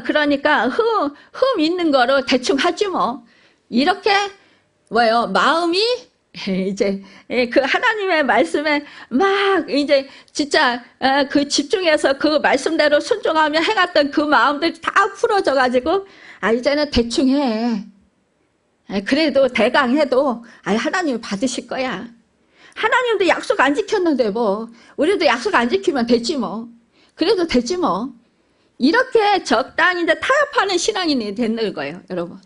그러니까 흠 있는 거로 대충 하지 뭐. 이렇게 마음이 이제 그 하나님의 말씀에 막 이제 진짜 그 집중해서 그 말씀대로 순종하며 행했던 그 마음들이 다 풀어져 가지고 이제는 대충 해. 그래도 대강 해도 하나님이 받으실 거야. 하나님도 약속 안 지켰는데 우리도 약속 안 지키면 되지 뭐. 그래도 되지 뭐. 이렇게 적당히 이제 타협하는 신앙인이 되는 거예요, 여러분.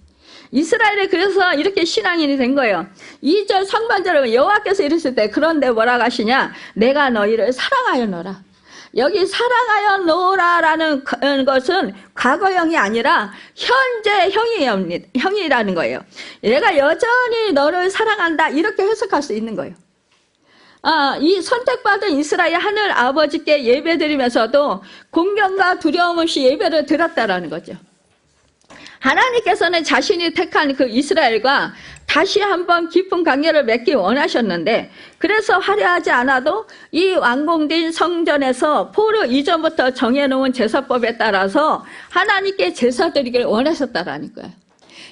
이스라엘이 그래서 이렇게 신앙인이 된 거예요. 2절 상반절에 여호와께서 이르실 때, 그런데 뭐라고 하시냐? 내가 너희를 사랑하였노라. 여기 사랑하여 노라라는 것은 과거형이 아니라 현재 형이라는 거예요. 내가 여전히 너를 사랑한다, 이렇게 해석할 수 있는 거예요. 이 선택받은 이스라엘 하늘 아버지께 예배드리면서도 공경과 두려움 없이 예배를 드렸다라는 거죠. 하나님께서는 자신이 택한 그 이스라엘과 다시 한번 깊은 관계를 맺기 원하셨는데, 그래서 화려하지 않아도 이 완공된 성전에서 포로 이전부터 정해놓은 제사법에 따라서 하나님께 제사 드리기를 원하셨다라는 거예요.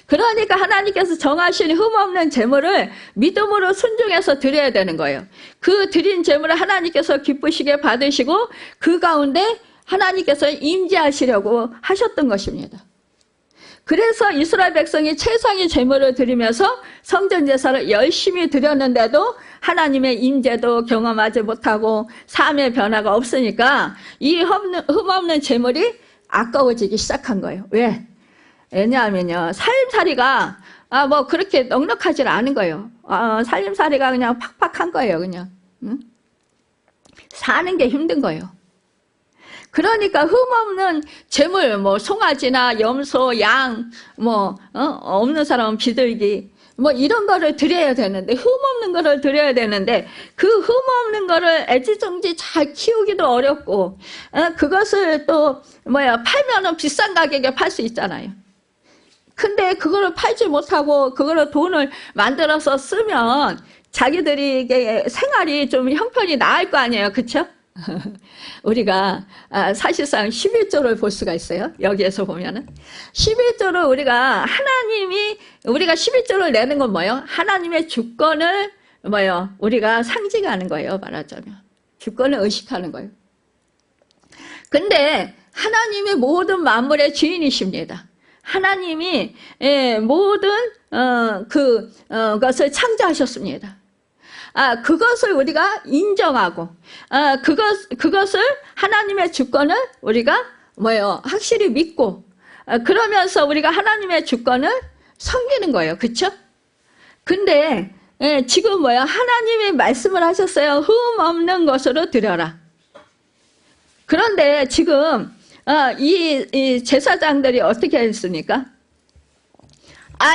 그러니까 하나님께서 정하신 흠없는 제물을 믿음으로 순종해서 드려야 되는 거예요. 그 드린 제물을 하나님께서 기쁘시게 받으시고 그 가운데 하나님께서 임재하시려고 하셨던 것입니다. 그래서 이스라엘 백성이 최상의 제물을 드리면서 성전 제사를 열심히 드렸는데도 하나님의 임재도 경험하지 못하고 삶의 변화가 없으니까 이 흠없는 제물이 아까워지기 시작한 거예요. 왜? 왜냐하면요, 살림살이가 그렇게 넉넉하지 않은 거예요. 살림살이가 그냥 팍팍한 거예요, 그냥. 응? 사는 게 힘든 거예요. 그러니까 흠없는 재물, 송아지나 염소, 양, 없는 사람은 비둘기, 이런 거를 드려야 되는데, 흠없는 거를 드려야 되는데, 그 흠없는 거를 애지중지 잘 키우기도 어렵고, 그것을 또, 팔면은 비싼 가격에 팔 수 있잖아요. 근데 그거를 팔지 못하고, 그거를 돈을 만들어서 쓰면, 자기들이 생활이 좀 형편이 나을 거 아니에요. 그쵸? 우리가 사실상 11조를 볼 수가 있어요. 여기에서 보면은 11조를 우리가 11조를 내는 건 뭐예요? 하나님의 주권을 뭐예요? 우리가 상징하는 거예요. 말하자면 주권을 의식하는 거예요. 근데 하나님이 모든 만물의 주인이십니다. 하나님이 모든 것을 창조하셨습니다. 그것을 우리가 인정하고 그것을 하나님의 주권을 우리가 뭐예요? 확실히 믿고 그러면서 우리가 하나님의 주권을 섬기는 거예요. 그렇죠? 근데 지금 뭐야? 하나님이 말씀을 하셨어요. 흠 없는 것으로 드려라. 그런데 지금 이 제사장들이 어떻게 했습니까?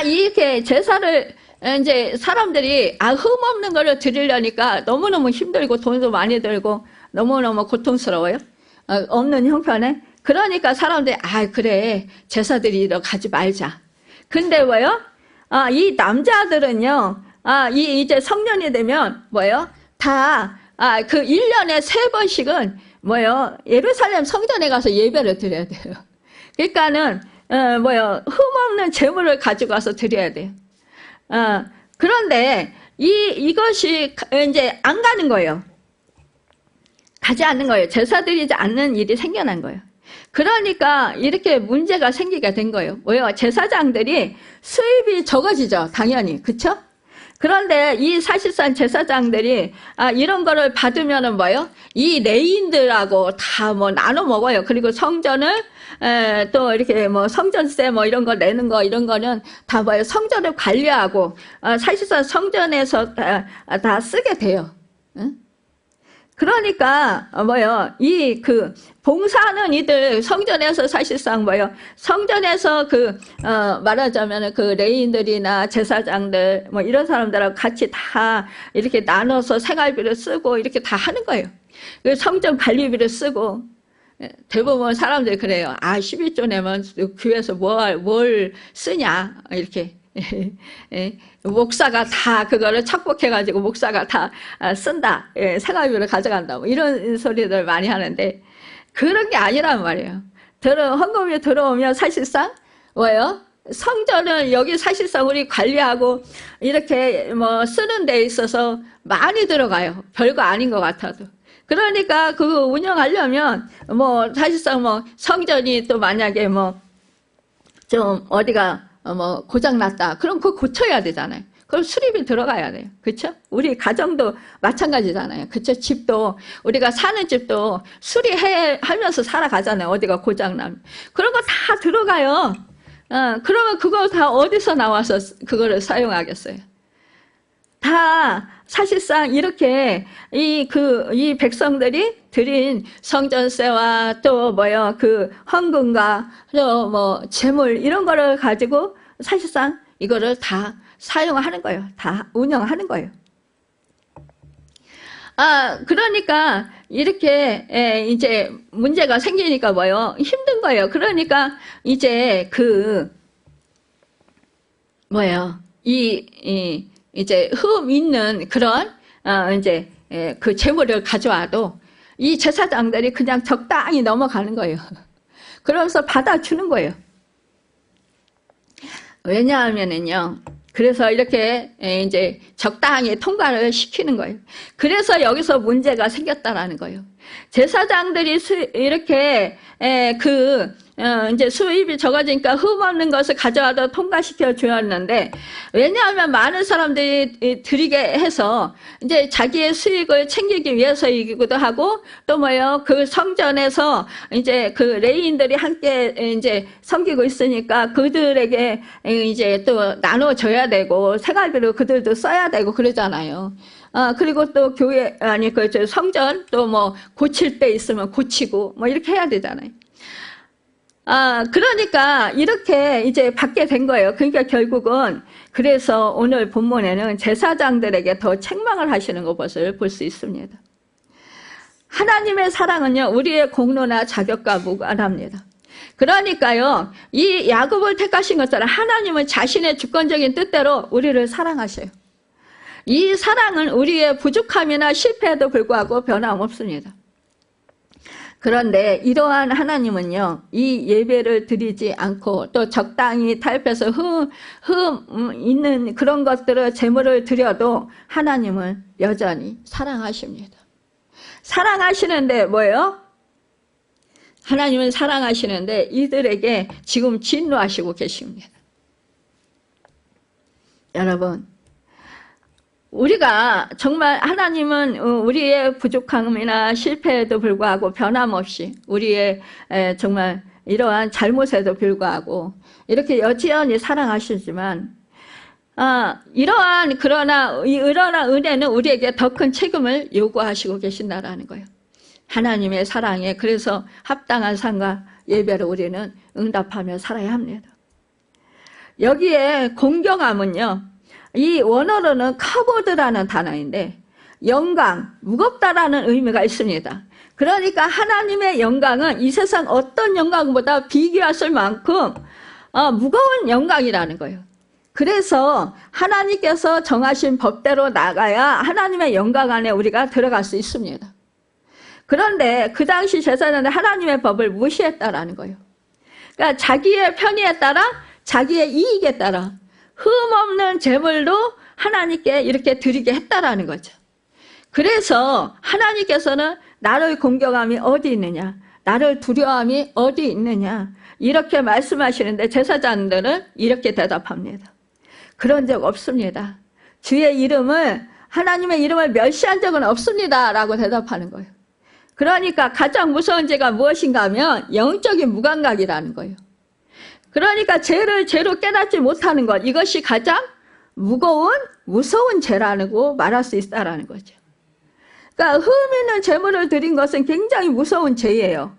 이렇게 제사를 이제 사람들이 흠 없는 거를 드리려니까 너무너무 힘들고 돈도 많이 들고 너무너무 고통스러워요. 없는 형편에. 그러니까 사람들이 그래 제사 드리러 가지 말자. 근데 뭐요? 이 남자들은요. 이제 성년이 되면 뭐요? 다 그 1년에 3번씩은 뭐요? 예루살렘 성전에 가서 예배를 드려야 돼요. 그러니까는 흠 없는 제물을 가지고 와서 드려야 돼요. 그런데 이것이 이제 안 가는 거예요. 가지 않는 거예요. 제사 드리지 않는 일이 생겨난 거예요. 그러니까 이렇게 문제가 생기게 된 거예요. 뭐예요? 제사장들이 수입이 적어지죠. 당연히. 그쵸? 그런데 이 사실상 제사장들이 이런 거를 받으면은 뭐예요? 이 레인들하고 다 뭐 나눠 먹어요. 그리고 성전을 또 이렇게 뭐 성전세 뭐 이런 거 내는 거 이런 거는 다 뭐예요? 성전을 관리하고 사실상 성전에서 다 쓰게 돼요. 응? 그러니까 뭐요? 봉사하는 이들 성전에서 사실상 뭐요? 성전에서 말하자면 그 레인들이나 제사장들 뭐 이런 사람들하고 같이 다 이렇게 나눠서 생활비를 쓰고 이렇게 다 하는 거예요. 그 성전 관리비를 쓰고 대부분 사람들이 그래요. 11조 내면 교회에서 뭘 쓰냐 이렇게. 목사가 다 그거를 착복해가지고 목사가 다 쓴다. 생활비를 가져간다. 뭐 이런 소리들 많이 하는데 그런 게 아니란 말이에요. 헌금이 들어오면 사실상 뭐예요? 성전을 여기 사실상 우리 관리하고 이렇게 뭐 쓰는 데 있어서 많이 들어가요. 별거 아닌 것 같아도. 그러니까 그거 운영하려면 뭐 사실상 뭐 성전이 또 만약에 뭐 좀 어디가 뭐 고장났다. 그럼 그거 고쳐야 되잖아요. 그럼 수리비 들어가야 돼요. 그렇죠? 우리 가정도 마찬가지잖아요. 그렇죠? 집도 우리가 사는 집도 수리하면서 살아가잖아요. 어디가 고장나면. 그런 거 다 들어가요. 그러면 그거 다 어디서 나와서 그거를 사용하겠어요? 다 사실상 이렇게 이 백성들이 드린 성전세와 또 뭐요 헌금과 또 뭐 재물 이런 거를 가지고 사실상 이거를 다 사용하는 거예요. 다 운영하는 거예요. 그러니까 이렇게 이제 문제가 생기니까 뭐요? 힘든 거예요. 그러니까 이제 이제 흠 있는 그런 이제 그 재물을 가져와도 이 제사장들이 그냥 적당히 넘어가는 거예요. 그러면서 받아주는 거예요. 왜냐하면은요. 그래서 이렇게 이제 적당히 통과를 시키는 거예요. 그래서 여기서 문제가 생겼다라는 거예요. 제사장들이 이렇게 이제 수입이 적어지니까 흠 없는 것을 가져와도 통과시켜 주었는데, 왜냐하면 많은 사람들이 드리게 해서 이제 자기의 수익을 챙기기 위해서이기도 하고, 또 뭐요, 그 성전에서 이제 그 레인들이 함께 이제 섬기고 있으니까 그들에게 이제 또 나눠줘야 되고, 생활비로 그들도 써야 되고 그러잖아요. 그리고 또 교회, 성전 또 뭐 고칠 때 있으면 고치고 뭐 이렇게 해야 되잖아요. 그러니까 이렇게 이제 받게 된 거예요. 그러니까 결국은 그래서 오늘 본문에는 제사장들에게 더 책망을 하시는 것을 볼 수 있습니다. 하나님의 사랑은요, 우리의 공로나 자격과 무관합니다. 그러니까요, 이 야곱을 택하신 것처럼 하나님은 자신의 주권적인 뜻대로 우리를 사랑하셔요. 이 사랑은 우리의 부족함이나 실패에도 불구하고 변함없습니다. 그런데 이러한 하나님은요, 이 예배를 드리지 않고 또 적당히 타협해서 있는 그런 것들을 제물을 드려도 하나님은 여전히 사랑하십니다. 사랑하시는데 뭐예요? 하나님은 사랑하시는데 이들에게 지금 진노하시고 계십니다. 여러분, 우리가 정말 하나님은 우리의 부족함이나 실패에도 불구하고 변함없이 우리의 정말 이러한 잘못에도 불구하고 이렇게 여전히 사랑하시지만 그러나 은혜는 우리에게 더 큰 책임을 요구하시고 계신다라는 거예요. 하나님의 사랑에 그래서 합당한 상과 예배를 우리는 응답하며 살아야 합니다. 여기에 공경함은요, 이 원어로는 카보드라는 단어인데 영광, 무겁다라는 의미가 있습니다. 그러니까 하나님의 영광은 이 세상 어떤 영광보다 비교할 만큼 무거운 영광이라는 거예요. 그래서 하나님께서 정하신 법대로 나가야 하나님의 영광 안에 우리가 들어갈 수 있습니다. 그런데 그 당시 제사장은 하나님의 법을 무시했다라는 거예요. 그러니까 자기의 편의에 따라 자기의 이익에 따라 흠없는 제물로 하나님께 이렇게 드리게 했다라는 거죠. 그래서 하나님께서는 나를 공경함이 어디 있느냐, 나를 두려움이 어디 있느냐 이렇게 말씀하시는데 제사장들은 이렇게 대답합니다. 그런 적 없습니다. 주의 이름을, 하나님의 이름을 멸시한 적은 없습니다 라고 대답하는 거예요. 그러니까 가장 무서운 죄가 무엇인가 하면 영적인 무감각이라는 거예요. 그러니까 죄를 죄로 깨닫지 못하는 것, 이것이 가장 무서운 죄라고 말할 수 있다라는 거죠. 그러니까 흠 있는 제물을 드린 것은 굉장히 무서운 죄예요.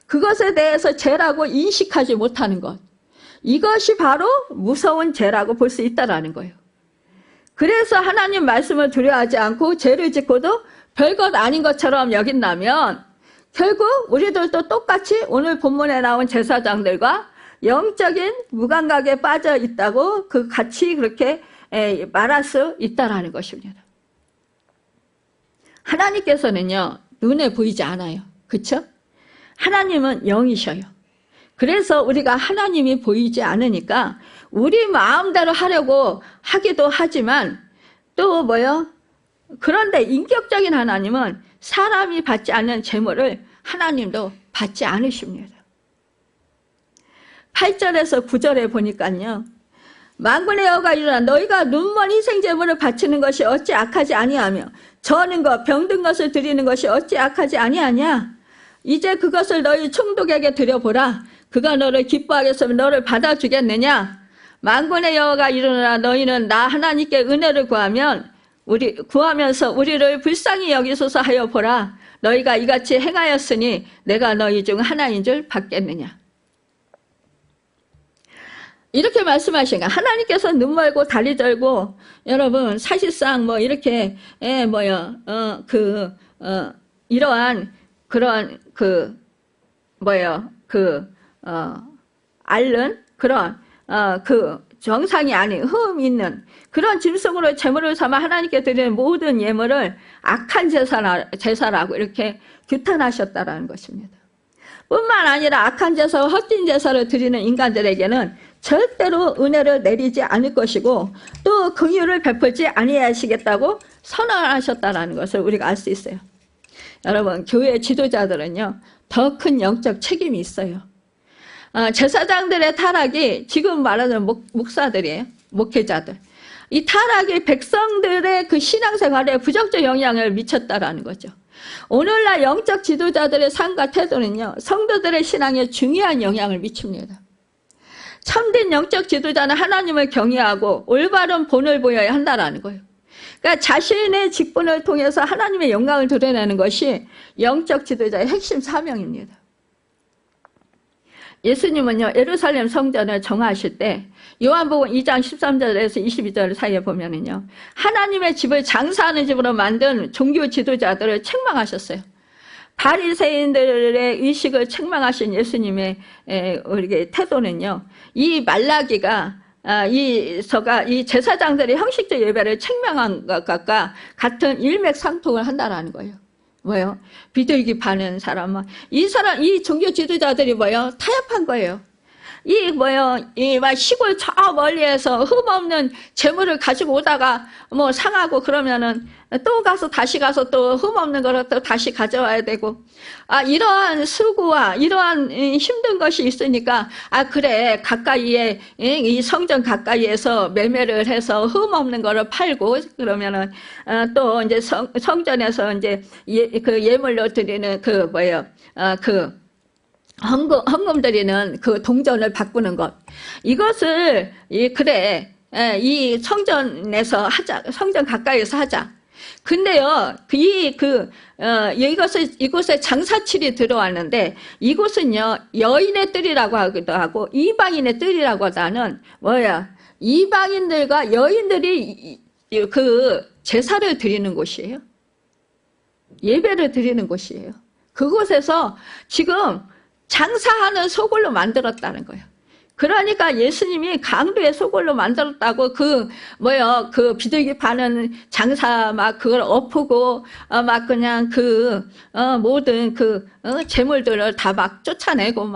그것에 대해서 죄라고 인식하지 못하는 것, 이것이 바로 무서운 죄라고 볼 수 있다라는 거예요. 그래서 하나님 말씀을 두려워하지 않고 죄를 짓고도 별것 아닌 것처럼 여긴다면 결국 우리들도 똑같이 오늘 본문에 나온 제사장들과 영적인 무감각에 빠져 있다고 같이 그렇게 말할 수 있다라는 것입니다. 하나님께서는요, 눈에 보이지 않아요. 그렇죠? 하나님은 영이셔요. 그래서 우리가 하나님이 보이지 않으니까 우리 마음대로 하려고 하기도 하지만 또 그런데 인격적인 하나님은 사람이 받지 않는 제물을 하나님도 받지 않으십니다. 8절에서 9절에 보니까요, 만군의 여호와가 이르노라 너희가 눈먼 희생제물을 바치는 것이 어찌 악하지 아니하며 저는 것 병든 것을 드리는 것이 어찌 악하지 아니하냐. 이제 그것을 너희 총독에게 드려보라. 그가 너를 기뻐하겠으면 너를 받아주겠느냐. 만군의 여호와가 이르노라 너희는 나 하나님께 은혜를 구하면서 우리를 불쌍히 여기소서 하여 보라. 너희가 이같이 행하였으니 내가 너희 중 하나인 줄 받겠느냐. 이렇게 말씀하신 거예요. 하나님께서 눈 멀고 다리 절고, 여러분, 사실상 이렇게, 이러한, 그런, 앓는, 그런, 정상이 아닌 흠 있는 그런 짐승으로 제물을 삼아 하나님께 드리는 모든 예물을 악한 제사라고 이렇게 규탄하셨다라는 것입니다. 뿐만 아니라 악한 제사와 헛된 제사를 드리는 인간들에게는 절대로 은혜를 내리지 않을 것이고 또 긍휼을 베풀지 아니하시겠다고 선언하셨다는 것을 우리가 알 수 있어요. 여러분, 교회 지도자들은요, 더 큰 영적 책임이 있어요. 제사장들의 타락이 지금 말하는 목사들이에요. 목회자들. 이 타락이 백성들의 그 신앙생활에 부정적 영향을 미쳤다라는 거죠. 오늘날 영적 지도자들의 삶과 태도는요, 성도들의 신앙에 중요한 영향을 미칩니다. 참된 영적 지도자는 하나님을 경외하고 올바른 본을 보여야 한다는 거예요. 그러니까 자신의 직분을 통해서 하나님의 영광을 드러내는 것이 영적 지도자의 핵심 사명입니다. 예수님은요, 예루살렘 성전을 정하실 때 요한복음 2장 13절에서 22절 사이에 보면은요, 하나님의 집을 장사하는 집으로 만든 종교 지도자들을 책망하셨어요. 바리새인들의 의식을 책망하신 예수님의 우리 태도는요, 이 말라기가 이 제사장들의 형식적 예배를 책망한 것과 같은 일맥상통을 한다라는 거예요. 뭐요? 비둘기 파는 사람, 이 종교 지도자들이 뭐요? 타협한 거예요. 이 막 시골 저 멀리에서 흠없는 재물을 가지고 오다가 뭐 상하고 그러면은 또 다시 가서 또 흠없는 거를 또 다시 가져와야 되고, 이러한 수고와 이러한 힘든 것이 있으니까, 그래, 가까이에, 이 성전 가까이에서 매매를 해서 흠없는 거를 팔고, 그러면은, 또 이제 성전에서 이제 그 예물로 드리는 헌금 드리는 그 동전을 바꾸는 것. 이것을, 그래, 이 성전에서 하자. 성전 가까이에서 하자. 근데요, 이곳에 장사칠이 들어왔는데, 이곳은요, 여인의 뜰이라고 하기도 하고, 이방인의 뜰이라고 하다는, 이방인들과 여인들이 그 제사를 드리는 곳이에요. 예배를 드리는 곳이에요. 그곳에서 지금 장사하는 소굴로 만들었다는 거예요. 그러니까 예수님이 강도의 소굴로 만들었다고 그 비둘기 파는 장사 그걸 엎고 그냥 모든 재물들을 다 쫓아내고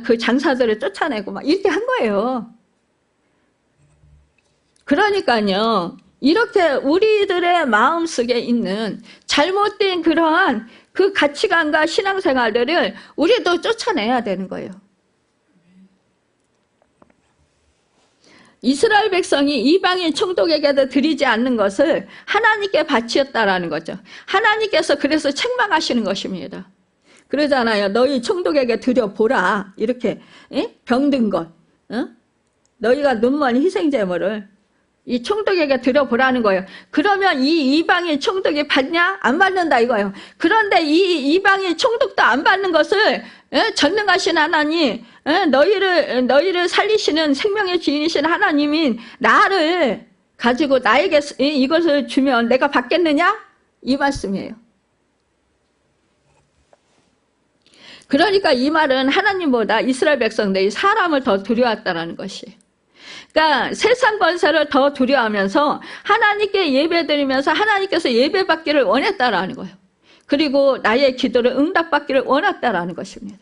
그 장사들을 쫓아내고 이렇게 한 거예요. 그러니까요. 이렇게 우리들의 마음속에 있는 잘못된 그러한 그 가치관과 신앙생활들을 우리도 쫓아내야 되는 거예요. 이스라엘 백성이 이방인 총독에게도 드리지 않는 것을 하나님께 바치었다라는 거죠. 하나님께서 그래서 책망하시는 것입니다. 그러잖아요. 너희 총독에게 드려보라. 이렇게 병든 것. 너희가 눈먼 희생제물을 이 총독에게 드려보라는 거예요. 그러면 이 이방인 총독이 받냐? 안 받는다 이거예요. 그런데 이 이방인 총독도 안 받는 것을 전능하신 하나님, 너희를 살리시는 생명의 주인이신 하나님인 나를 가지고 나에게 이것을 주면 내가 받겠느냐? 이 말씀이에요. 그러니까 이 말은 하나님보다 이스라엘 백성들이 사람을 더 두려워했다는 것이에요. 그러니까 세상 권세를 더 두려워하면서 하나님께 예배드리면서 하나님께서 예배받기를 원했다라는 거예요. 그리고 나의 기도를 응답받기를 원했다라는 것입니다.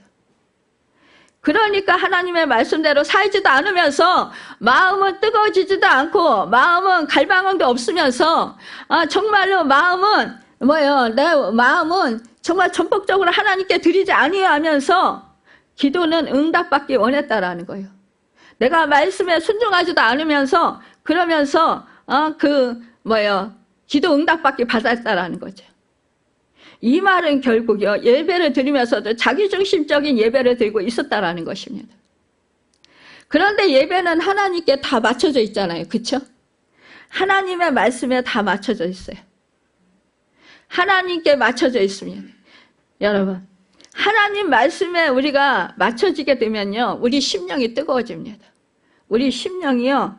그러니까 하나님의 말씀대로 살지도 않으면서 마음은 뜨거워지지도 않고 마음은 갈망함도 없으면서 정말로 마음은 내 마음은 정말 전폭적으로 하나님께 드리지 아니하면서 기도는 응답받기 원했다라는 거예요. 내가 말씀에 순종하지도 않으면서 그러면서 기도 응답받기 받았다라는 거죠. 이 말은 결국요 예배를 드리면서도 자기중심적인 예배를 드리고 있었다라는 것입니다. 그런데 예배는 하나님께 다 맞춰져 있잖아요. 그렇죠? 하나님의 말씀에 다 맞춰져 있어요. 하나님께 맞춰져 있습니다. 여러분, 하나님 말씀에 우리가 맞춰지게 되면요 우리 심령이 뜨거워집니다. 우리 심령이요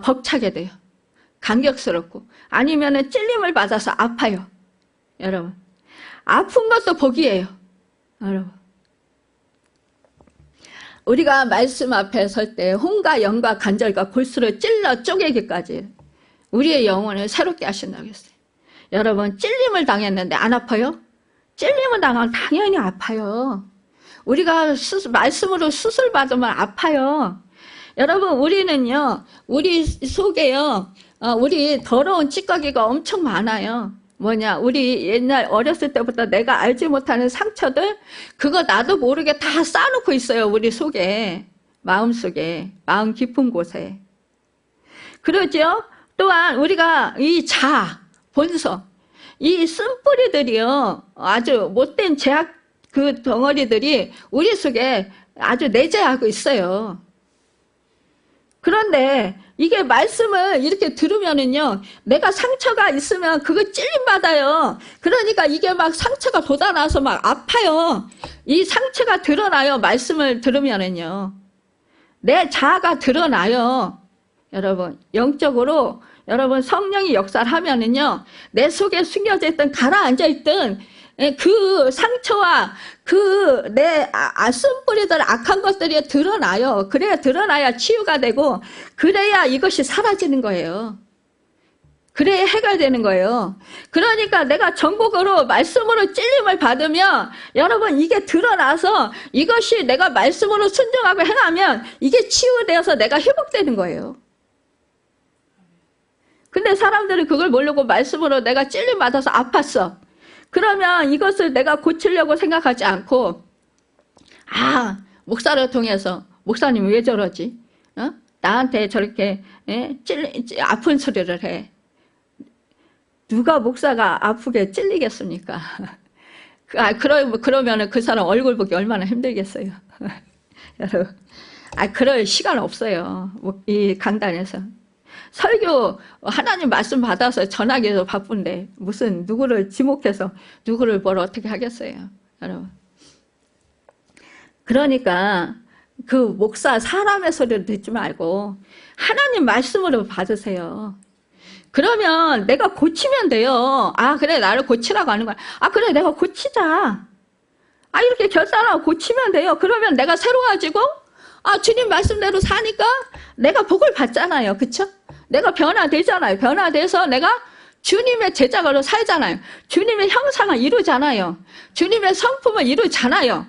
벅차게 돼요. 감격스럽고 아니면은 찔림을 받아서 아파요. 여러분, 아픈 것도 복이에요. 여러분, 우리가 말씀 앞에 설 때 혼과 영과 간절과 골수를 찔러 쪼개기까지 우리의 영혼을 새롭게 하신다고 했어요. 여러분, 찔림을 당했는데 안 아파요? 찔림을 당하면 당연히 아파요. 우리가 말씀으로 수술 받으면 아파요. 여러분, 우리는요 우리 속에요 우리 더러운 찌꺼기가 엄청 많아요. 우리 옛날 어렸을 때부터 내가 알지 못하는 상처들, 그거 나도 모르게 다 쌓아놓고 있어요. 우리 속에, 마음속에, 마음 깊은 곳에. 그러죠? 또한 우리가 이 본성, 이 쓴뿌리들이요 아주 못된 죄악 그 덩어리들이 우리 속에 아주 내재하고 있어요. 그런데 이게 말씀을 이렇게 들으면은요 내가 상처가 있으면 그거 찔림받아요. 그러니까 이게 상처가 돋아나서 아파요. 이 상처가 드러나요. 말씀을 들으면은요 내 자아가 드러나요. 여러분, 영적으로 여러분 성령이 역사를 하면은요 내 속에 숨겨져 있던 가라앉아 있던 그 상처와 내 쓴뿌리들 악한 것들이 드러나요. 그래야 드러나야 치유가 되고 그래야 이것이 사라지는 거예요. 그래야 해결되는 거예요. 그러니까 내가 정복으로 말씀으로 찔림을 받으면 여러분 이게 드러나서 이것이 내가 말씀으로 순종하고 행하면 이게 치유되어서 내가 회복되는 거예요. 근데 사람들이 그걸 모르고 말씀으로 내가 찔림 받아서 아팠어. 그러면 이것을 내가 고치려고 생각하지 않고 목사를 통해서 목사님이 왜 저러지? 나한테 저렇게 아픈 소리를 해. 누가 목사가 아프게 찔리겠습니까? 그러면 그 사람 얼굴 보기 얼마나 힘들겠어요. 여러분, 그럴 시간 없어요. 이 강단에서. 설교 하나님 말씀 받아서 전하기도 바쁜데 무슨 누구를 지목해서 누구를 뭘 어떻게 하겠어요. 여러분. 그러니까 그 목사 사람의 소리를 듣지 말고 하나님 말씀으로 받으세요. 그러면 내가 고치면 돼요. 그래 나를 고치라고 하는 거야. 그래 내가 고치자. 이렇게 결단하고 고치면 돼요. 그러면 내가 새로워지고 주님 말씀대로 사니까 내가 복을 받잖아요. 그쵸? 내가 변화되잖아요. 변화돼서 내가 주님의 제자로 살잖아요. 주님의 형상을 이루잖아요. 주님의 성품을 이루잖아요.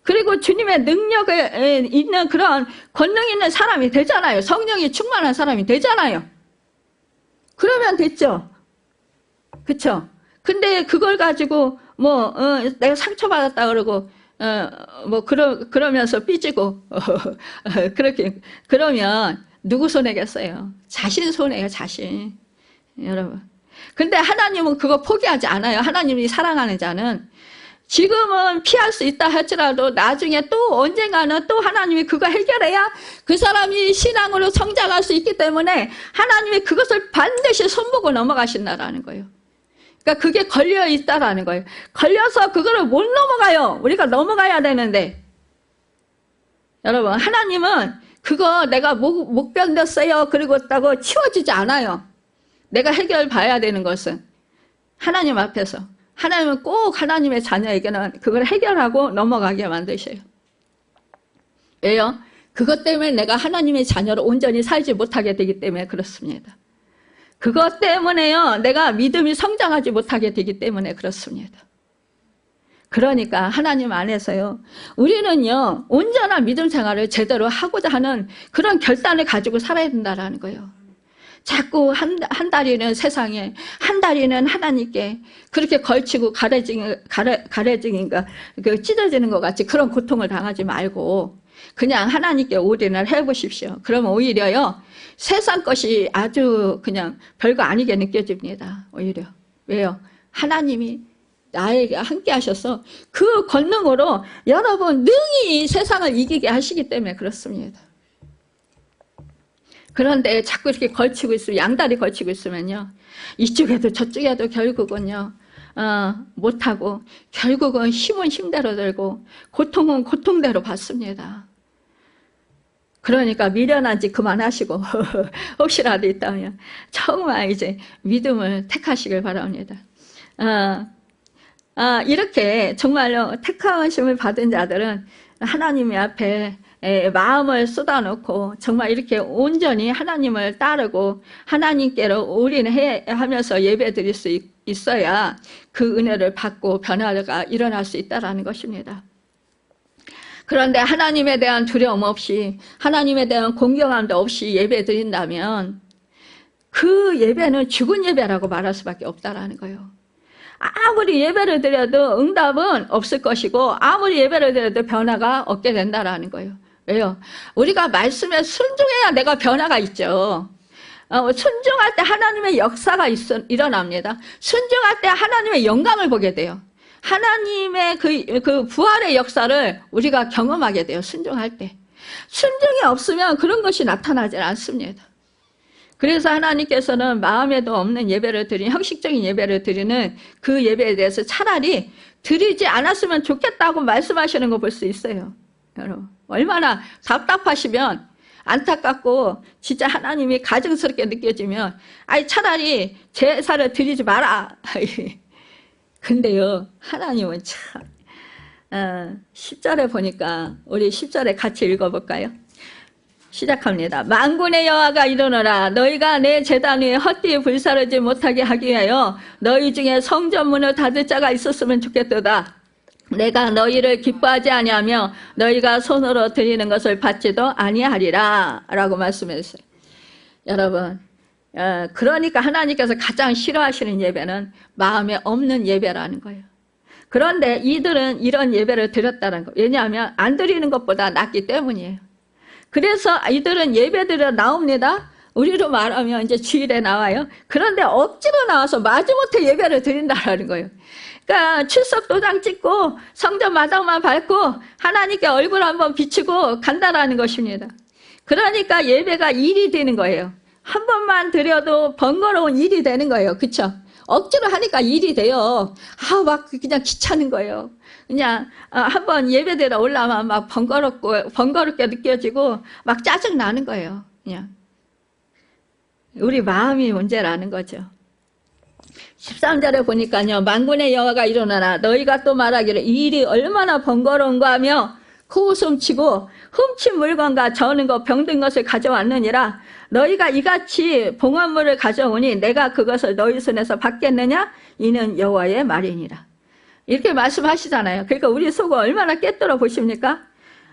그리고 주님의 능력에 있는 그런 권능 있는 사람이 되잖아요. 성령이 충만한 사람이 되잖아요. 그러면 됐죠. 그쵸? 근데 그걸 가지고 내가 상처받았다 그러고 그러면서 삐지고 그렇게 그러면 누구 손해겠어요? 자신 손해요, 자신. 여러분. 근데 하나님은 그거 포기하지 않아요. 하나님이 사랑하는 자는 지금은 피할 수 있다 할지라도 나중에 또 언젠가는 또 하나님이 그거 해결해야 그 사람이 신앙으로 성장할 수 있기 때문에 하나님이 그것을 반드시 손보고 넘어가신다라는 거예요. 그러니까 그게 걸려 있다라는 거예요. 걸려서 그거를 못 넘어가요. 우리가 넘어가야 되는데 여러분 하나님은 그거 내가 못 견뎠어요. 그리고 있다고 치워지지 않아요. 내가 해결 봐야 되는 것은 하나님 앞에서 하나님은 꼭 하나님의 자녀에게는 그걸 해결하고 넘어가게 만드셔요. 왜요? 그것 때문에 내가 하나님의 자녀로 온전히 살지 못하게 되기 때문에 그렇습니다. 그것 때문에요. 내가 믿음이 성장하지 못하게 되기 때문에 그렇습니다. 그러니까 하나님 안에서요. 우리는요. 온전한 믿음 생활을 제대로 하고자 하는 그런 결단을 가지고 살아야 된다는 거예요. 자꾸 한 다리는 세상에 한 다리는 하나님께 그렇게 걸치고 가래징인가 찢어지는 것 같이 그런 고통을 당하지 말고 그냥 하나님께 올인을 해보십시오. 그러면 오히려요 세상 것이 아주 그냥 별거 아니게 느껴집니다. 오히려 왜요? 하나님이 나에게 함께 하셔서 그 권능으로 여러분 능히 세상을 이기게 하시기 때문에 그렇습니다. 그런데 자꾸 이렇게 걸치고 있으면 양다리 걸치고 있으면요 이쪽에도 저쪽에도 결국은요 못하고 결국은 힘은 힘대로 들고 고통은 고통대로 받습니다. 그러니까 미련한 짓 그만하시고 혹시라도 있다면 정말 이제 믿음을 택하시길 바랍니다. 이렇게 정말로 택하심을 받은 자들은 하나님의 앞에 마음을 쏟아놓고 정말 이렇게 온전히 하나님을 따르고 하나님께로 올인하면서 예배드릴 수 있어야 그 은혜를 받고 변화가 일어날 수 있다는 것입니다. 그런데 하나님에 대한 두려움 없이 하나님에 대한 공경함도 없이 예배드린다면 그 예배는 죽은 예배라고 말할 수밖에 없다는 거예요. 아무리 예배를 드려도 응답은 없을 것이고 아무리 예배를 드려도 변화가 없게 된다는 거예요. 왜요? 우리가 말씀에 순종해야 내가 변화가 있죠. 순종할 때 하나님의 역사가 일어납니다. 순종할 때 하나님의 영광을 보게 돼요. 하나님의 그 부활의 역사를 우리가 경험하게 돼요. 순종할 때. 순종이 없으면 그런 것이 나타나지 않습니다. 그래서 하나님께서는 마음에도 없는 예배를 드리는 형식적인 예배를 드리는 그 예배에 대해서 차라리 드리지 않았으면 좋겠다고 말씀하시는 거 볼 수 있어요. 여러분 얼마나 답답하시면 안타깝고 진짜 하나님이 가증스럽게 느껴지면 차라리 제사를 드리지 마라. 근데요 하나님은 참 10절에 보니까 우리 10절에 같이 읽어볼까요? 시작합니다. 만군의 여호와가 이르노라. 너희가 내 제단 위에 헛되이 불사르지 못하게 하기 위하여 너희 중에 성전문을 닫을 자가 있었으면 좋겠도다. 내가 너희를 기뻐하지 아니하며 너희가 손으로 드리는 것을 받지도 아니하리라 라고 말씀했어요. 여러분, 그러니까 하나님께서 가장 싫어하시는 예배는 마음에 없는 예배라는 거예요. 그런데 이들은 이런 예배를 드렸다는 거예요. 왜냐하면 안 드리는 것보다 낫기 때문이에요. 그래서 이들은 예배드려 나옵니다. 우리로 말하면 이제 주일에 나와요. 그런데 억지로 나와서 마지못해 예배를 드린다라는 거예요. 그러니까 출석 도장 찍고 성전 마당만 밟고 하나님께 얼굴 한번 비추고 간다라는 것입니다. 그러니까 예배가 일이 되는 거예요. 한 번만 드려도 번거로운 일이 되는 거예요. 그렇죠? 억지로 하니까 일이 돼요. 막 그냥 귀찮은 거예요. 그냥 한번 예배드려 올라오면 막 번거롭게 느껴지고 막 짜증 나는 거예요. 그냥 우리 마음이 문제라는 거죠. 13절에 보니까요, 만군의 여호와가 이르노라. 너희가 또 말하기를 이 일이 얼마나 번거로운가 하며 코웃음치고 훔친 물건과 저는 것 병든 것을 가져왔느니라. 너희가 이같이 봉헌물을 가져오니 내가 그것을 너희 손에서 받겠느냐? 이는 여호와의 말이니라. 이렇게 말씀하시잖아요. 그러니까 우리 속을 얼마나 깨뜨려 보십니까?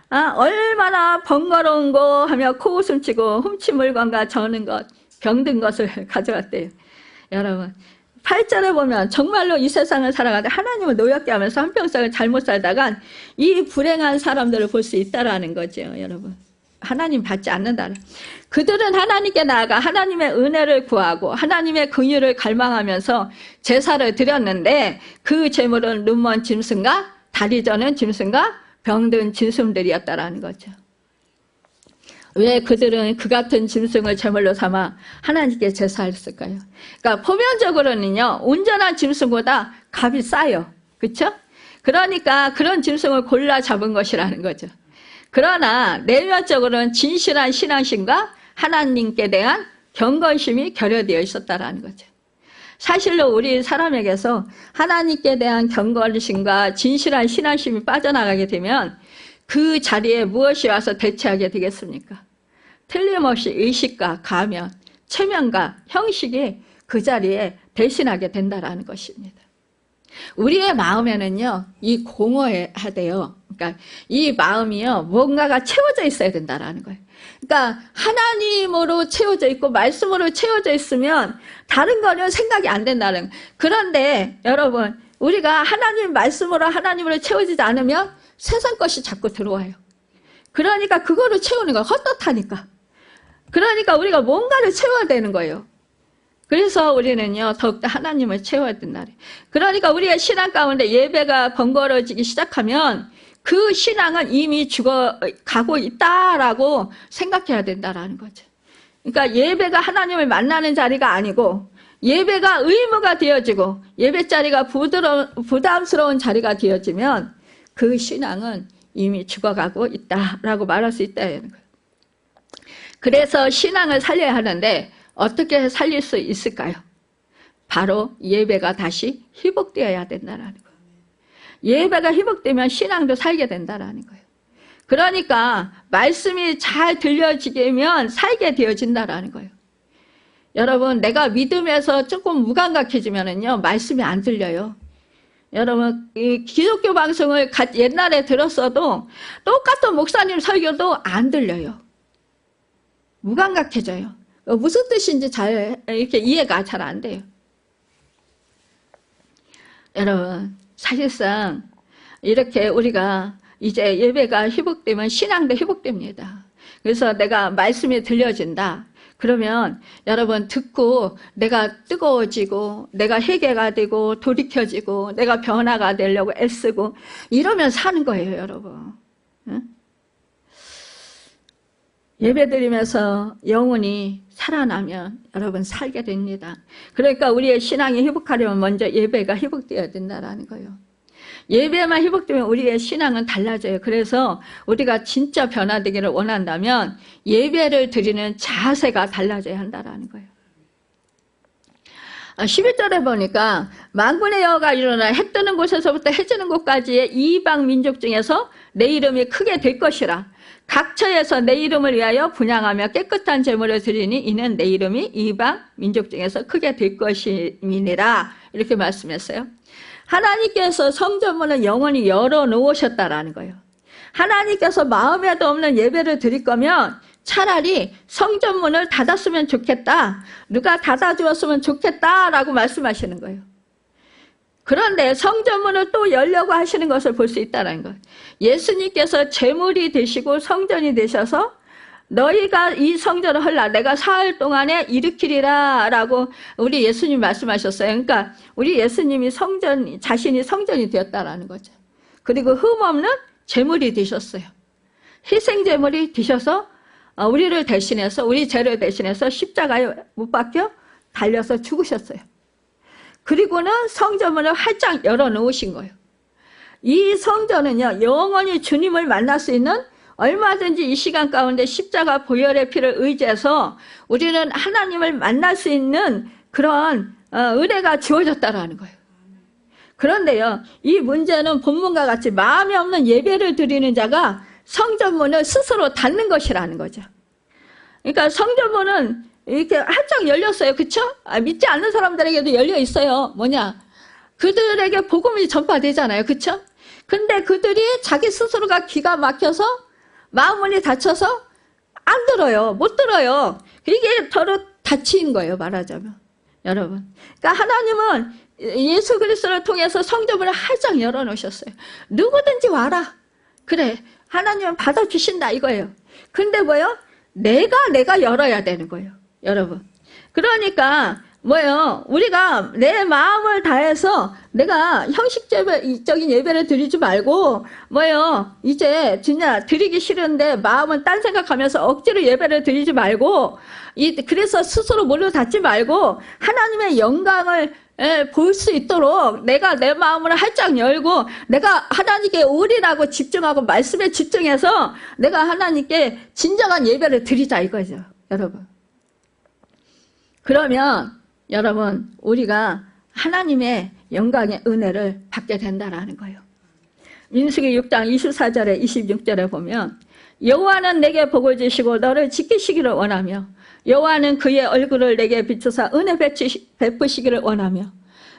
얼마나 번거로운 거 하며 코웃음치고 훔친 물건과 저는 것 병든 것을 가져왔대요. 여러분, 8절에 보면 정말로 이 세상을 살아가는데 하나님을 노엽게 하면서 한평생을 잘못 살다간 이 불행한 사람들을 볼 수 있다라는 거죠. 여러분, 하나님 받지 않는다는. 그들은 하나님께 나아가 하나님의 은혜를 구하고 하나님의 긍휼을 갈망하면서 제사를 드렸는데 그 제물은 눈먼 짐승과 다리 저는 짐승과 병든 짐승들이었다라는 거죠. 왜 그들은 그 같은 짐승을 제물로 삼아 하나님께 제사했을까요? 그러니까 표면적으로는요, 온전한 짐승보다 값이 싸요. 그렇죠? 그러니까 그런 짐승을 골라 잡은 것이라는 거죠. 그러나 내면적으로는 진실한 신앙심과 하나님께 대한 경건심이 결여되어 있었다라는 거죠. 사실로 우리 사람에게서 하나님께 대한 경건심과 진실한 신앙심이 빠져나가게 되면 그 자리에 무엇이 와서 대체하게 되겠습니까? 틀림없이 의식과 가면, 체면과 형식이 그 자리에 대신하게 된다라는 것입니다. 우리의 마음에는요, 이 공허하대요. 그러니까 이 마음이요, 뭔가가 채워져 있어야 된다라는 거예요. 그러니까 하나님으로 채워져 있고 말씀으로 채워져 있으면 다른 거는 생각이 안 된다는 거예요. 그런데 여러분, 우리가 하나님 말씀으로 하나님으로 채워지지 않으면 세상 것이 자꾸 들어와요. 그러니까 그거를 채우는 거예요. 헛헛하니까. 그러니까 우리가 뭔가를 채워야 되는 거예요. 그래서 우리는요, 더욱더 하나님을 채워야 된다. 그러니까 우리의 신앙 가운데 예배가 번거로워지기 시작하면 그 신앙은 이미 죽어가고 있다라고 생각해야 된다라는 거죠. 그러니까 예배가 하나님을 만나는 자리가 아니고 예배가 의무가 되어지고 예배 자리가 부담스러운 자리가 되어지면 그 신앙은 이미 죽어가고 있다라고 말할 수 있다는 거예요. 그래서 신앙을 살려야 하는데 어떻게 살릴 수 있을까요? 바로 예배가 다시 회복되어야 된다는 거예요. 예배가 회복되면 신앙도 살게 된다는 거예요. 그러니까 말씀이 잘 들려지면 살게 되어진다는 거예요. 여러분, 내가 믿음에서 조금 무감각해지면요, 말씀이 안 들려요. 여러분, 이 기독교 방송을 옛날에 들었어도 똑같은 목사님 설교도 안 들려요. 무감각해져요. 무슨 뜻인지 잘 이렇게 이해가 잘 안 돼요. 여러분, 사실상 이렇게 우리가 이제 예배가 회복되면 신앙도 회복됩니다. 그래서 내가 말씀이 들려진다. 그러면 여러분 듣고 내가 뜨거워지고 내가 회개가 되고 돌이켜지고 내가 변화가 되려고 애쓰고 이러면 사는 거예요, 여러분. 응? 예배드리면서 영혼이 살아나면 여러분 살게 됩니다. 그러니까 우리의 신앙이 회복하려면 먼저 예배가 회복되어야 된다는 거예요. 예배만 회복되면 우리의 신앙은 달라져요. 그래서 우리가 진짜 변화되기를 원한다면 예배를 드리는 자세가 달라져야 한다는 거예요. 11절에 보니까 만군의 여호와가 일어나 해 뜨는 곳에서부터 해 지는 곳까지의 이방 민족 중에서 내 이름이 크게 될 것이라. 각처에서 내 이름을 위하여 분향하며 깨끗한 제물을 드리니 이는 내 이름이 이방 민족 중에서 크게 될 것임이니라. 이렇게 말씀했어요. 하나님께서 성전문을 영원히 열어놓으셨다라는 거예요. 하나님께서 마음에도 없는 예배를 드릴 거면 차라리 성전문을 닫았으면 좋겠다. 누가 닫아주었으면 좋겠다라고 말씀하시는 거예요. 그런데 성전문을 또 열려고 하시는 것을 볼 수 있다는 거예요. 예수님께서 제물이 되시고 성전이 되셔서 너희가 이 성전을 헐라 내가 사흘 동안에 일으키리라 라고 우리 예수님 말씀하셨어요. 그러니까 우리 예수님이 자신이 성전이 되었다라는 거죠. 그리고 흠없는 제물이 되셨어요. 희생제물이 되셔서 우리를 대신해서 우리 죄를 대신해서 십자가에 못 박혀 달려서 죽으셨어요. 그리고는 성전문을 활짝 열어놓으신 거예요. 이 성전은요 영원히 주님을 만날 수 있는 얼마든지 이 시간 가운데 십자가 보혈의 피를 의지해서 우리는 하나님을 만날 수 있는 그런 은혜가 주어졌다라는 거예요. 그런데요 이 문제는 본문과 같이 마음이 없는 예배를 드리는 자가 성전문을 스스로 닫는 것이라는 거죠. 그러니까 성전문은 이렇게 활짝 열렸어요. 그렇죠? 믿지 않는 사람들에게도 열려 있어요. 뭐냐? 그들에게 복음이 전파되잖아요. 그렇죠? 근데 그들이 자기 스스로가 기가 막혀서 마음문이 닫혀서 안 들어요. 못 들어요. 이게 바로 닫힌 거예요. 말하자면. 여러분. 그러니까 하나님은 예수 그리스도를 통해서 성전문을 활짝 열어놓으셨어요. 누구든지 와라. 그래. 하나님은 받아주신다 이거예요. 근데 뭐요? 내가 열어야 되는 거예요. 여러분. 그러니까 뭐예요? 우리가 내 마음을 다해서 내가 형식적인 예배를 드리지 말고 뭐예요? 이제 진짜 드리기 싫은데 마음은 딴 생각하면서 억지로 예배를 드리지 말고 그래서 스스로 문을 닫지 말고 하나님의 영광을 볼 수 있도록 내가 내 마음을 활짝 열고 내가 하나님께 올인하고 집중하고 말씀에 집중해서 내가 하나님께 진정한 예배를 드리자 이거죠. 여러분. 그러면 여러분 우리가 하나님의 영광의 은혜를 받게 된다라는 거예요. 민수기 6장 24절에 26절에 보면 여호와는 내게 복을 주시고 너를 지키시기를 원하며 여호와는 그의 얼굴을 내게 비추사 은혜 베푸시기를 원하며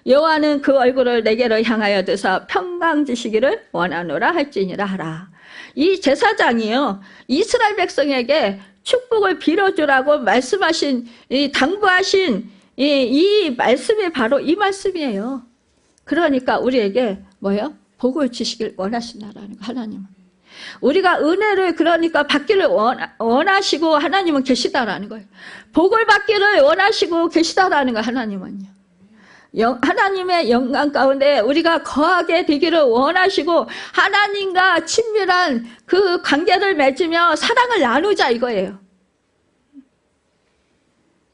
여호와는 그 얼굴을 내게로 향하여 드사 평강 주시기를 원하노라 할지니라 하라. 이 제사장이요 이스라엘 백성에게 축복을 빌어주라고 말씀하신 당부하신 이 말씀이 바로 이 말씀이에요. 그러니까 우리에게 뭐예요? 복을 주시길 원하신다라는 거 하나님은. 우리가 은혜를 그러니까 받기를 원하시고 하나님은 계시다라는 거예요. 복을 받기를 원하시고 계시다라는 거 하나님은요. 하나님의 영광 가운데 우리가 거하게 되기를 원하시고 하나님과 친밀한 그 관계를 맺으며 사랑을 나누자 이거예요.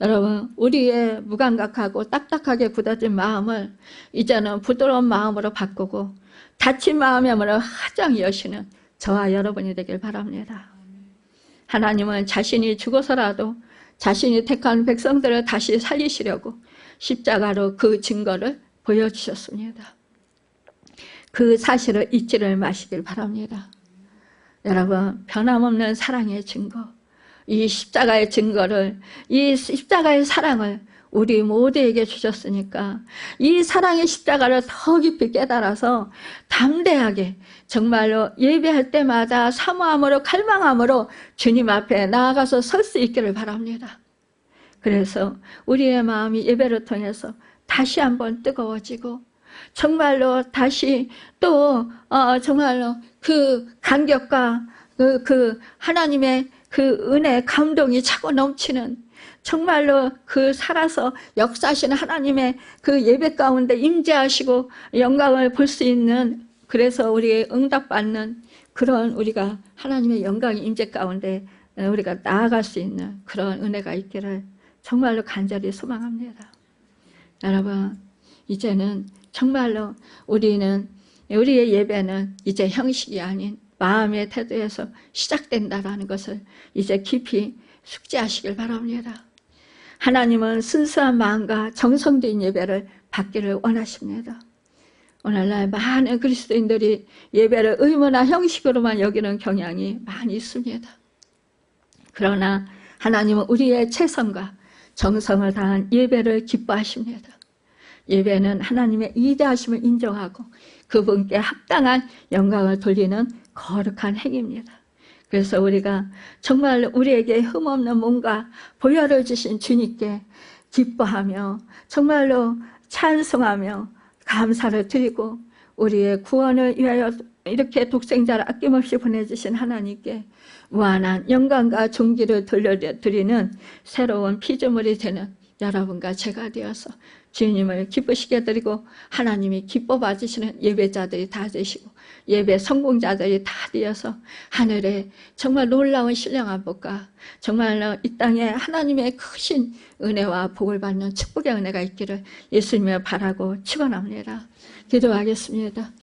여러분 우리의 무감각하고 딱딱하게 굳어진 마음을 이제는 부드러운 마음으로 바꾸고 닫힌 마음으로 활짝 여시는 저와 여러분이 되길 바랍니다. 하나님은 자신이 죽어서라도 자신이 택한 백성들을 다시 살리시려고 십자가로 그 증거를 보여주셨습니다. 그 사실을 잊지를 마시길 바랍니다. 여러분 변함없는 사랑의 증거 이 십자가의 증거를 이 십자가의 사랑을 우리 모두에게 주셨으니까 이 사랑의 십자가를 더 깊이 깨달아서 담대하게 정말로 예배할 때마다 사모함으로 갈망함으로 주님 앞에 나아가서 설 수 있기를 바랍니다. 그래서 우리의 마음이 예배를 통해서 다시 한번 뜨거워지고 정말로 다시 또 정말로 그 감격과 그 하나님의 그 은혜 감동이 차고 넘치는 정말로 그 살아서 역사하시는 하나님의 그 예배 가운데 임재하시고 영광을 볼 수 있는 그래서 우리의 응답받는 그런 우리가 하나님의 영광의 임재 가운데 우리가 나아갈 수 있는 그런 은혜가 있기를 정말로 간절히 소망합니다. 여러분 이제는 정말로 우리의 예배는 이제 형식이 아닌 마음의 태도에서 시작된다라는 것을 이제 깊이 숙지하시길 바랍니다. 하나님은 순수한 마음과 정성된 예배를 받기를 원하십니다. 오늘날 많은 그리스도인들이 예배를 의무나 형식으로만 여기는 경향이 많이 있습니다. 그러나 하나님은 우리의 최선과 정성을 다한 예배를 기뻐하십니다. 예배는 하나님의 위대하심을 인정하고 그분께 합당한 영광을 돌리는 거룩한 행위입니다. 그래서 우리가 정말 우리에게 흠없는 몸과 보혈을 주신 주님께 기뻐하며 정말로 찬송하며 감사를 드리고 우리의 구원을 위하여 이렇게 독생자를 아낌없이 보내주신 하나님께 무한한 영광과 존귀를 돌려드리는 새로운 피조물이 되는 여러분과 제가 되어서 주님을 기쁘시게 드리고 하나님이 기뻐 봐주시는 예배자들이 다 되시고 예배 성공자들이 다 되어서 하늘에 정말 놀라운 신령한 복과 정말로 이 땅에 하나님의 크신 은혜와 복을 받는 축복의 은혜가 있기를 예수님을 바라고 축원합니다. 기도하겠습니다.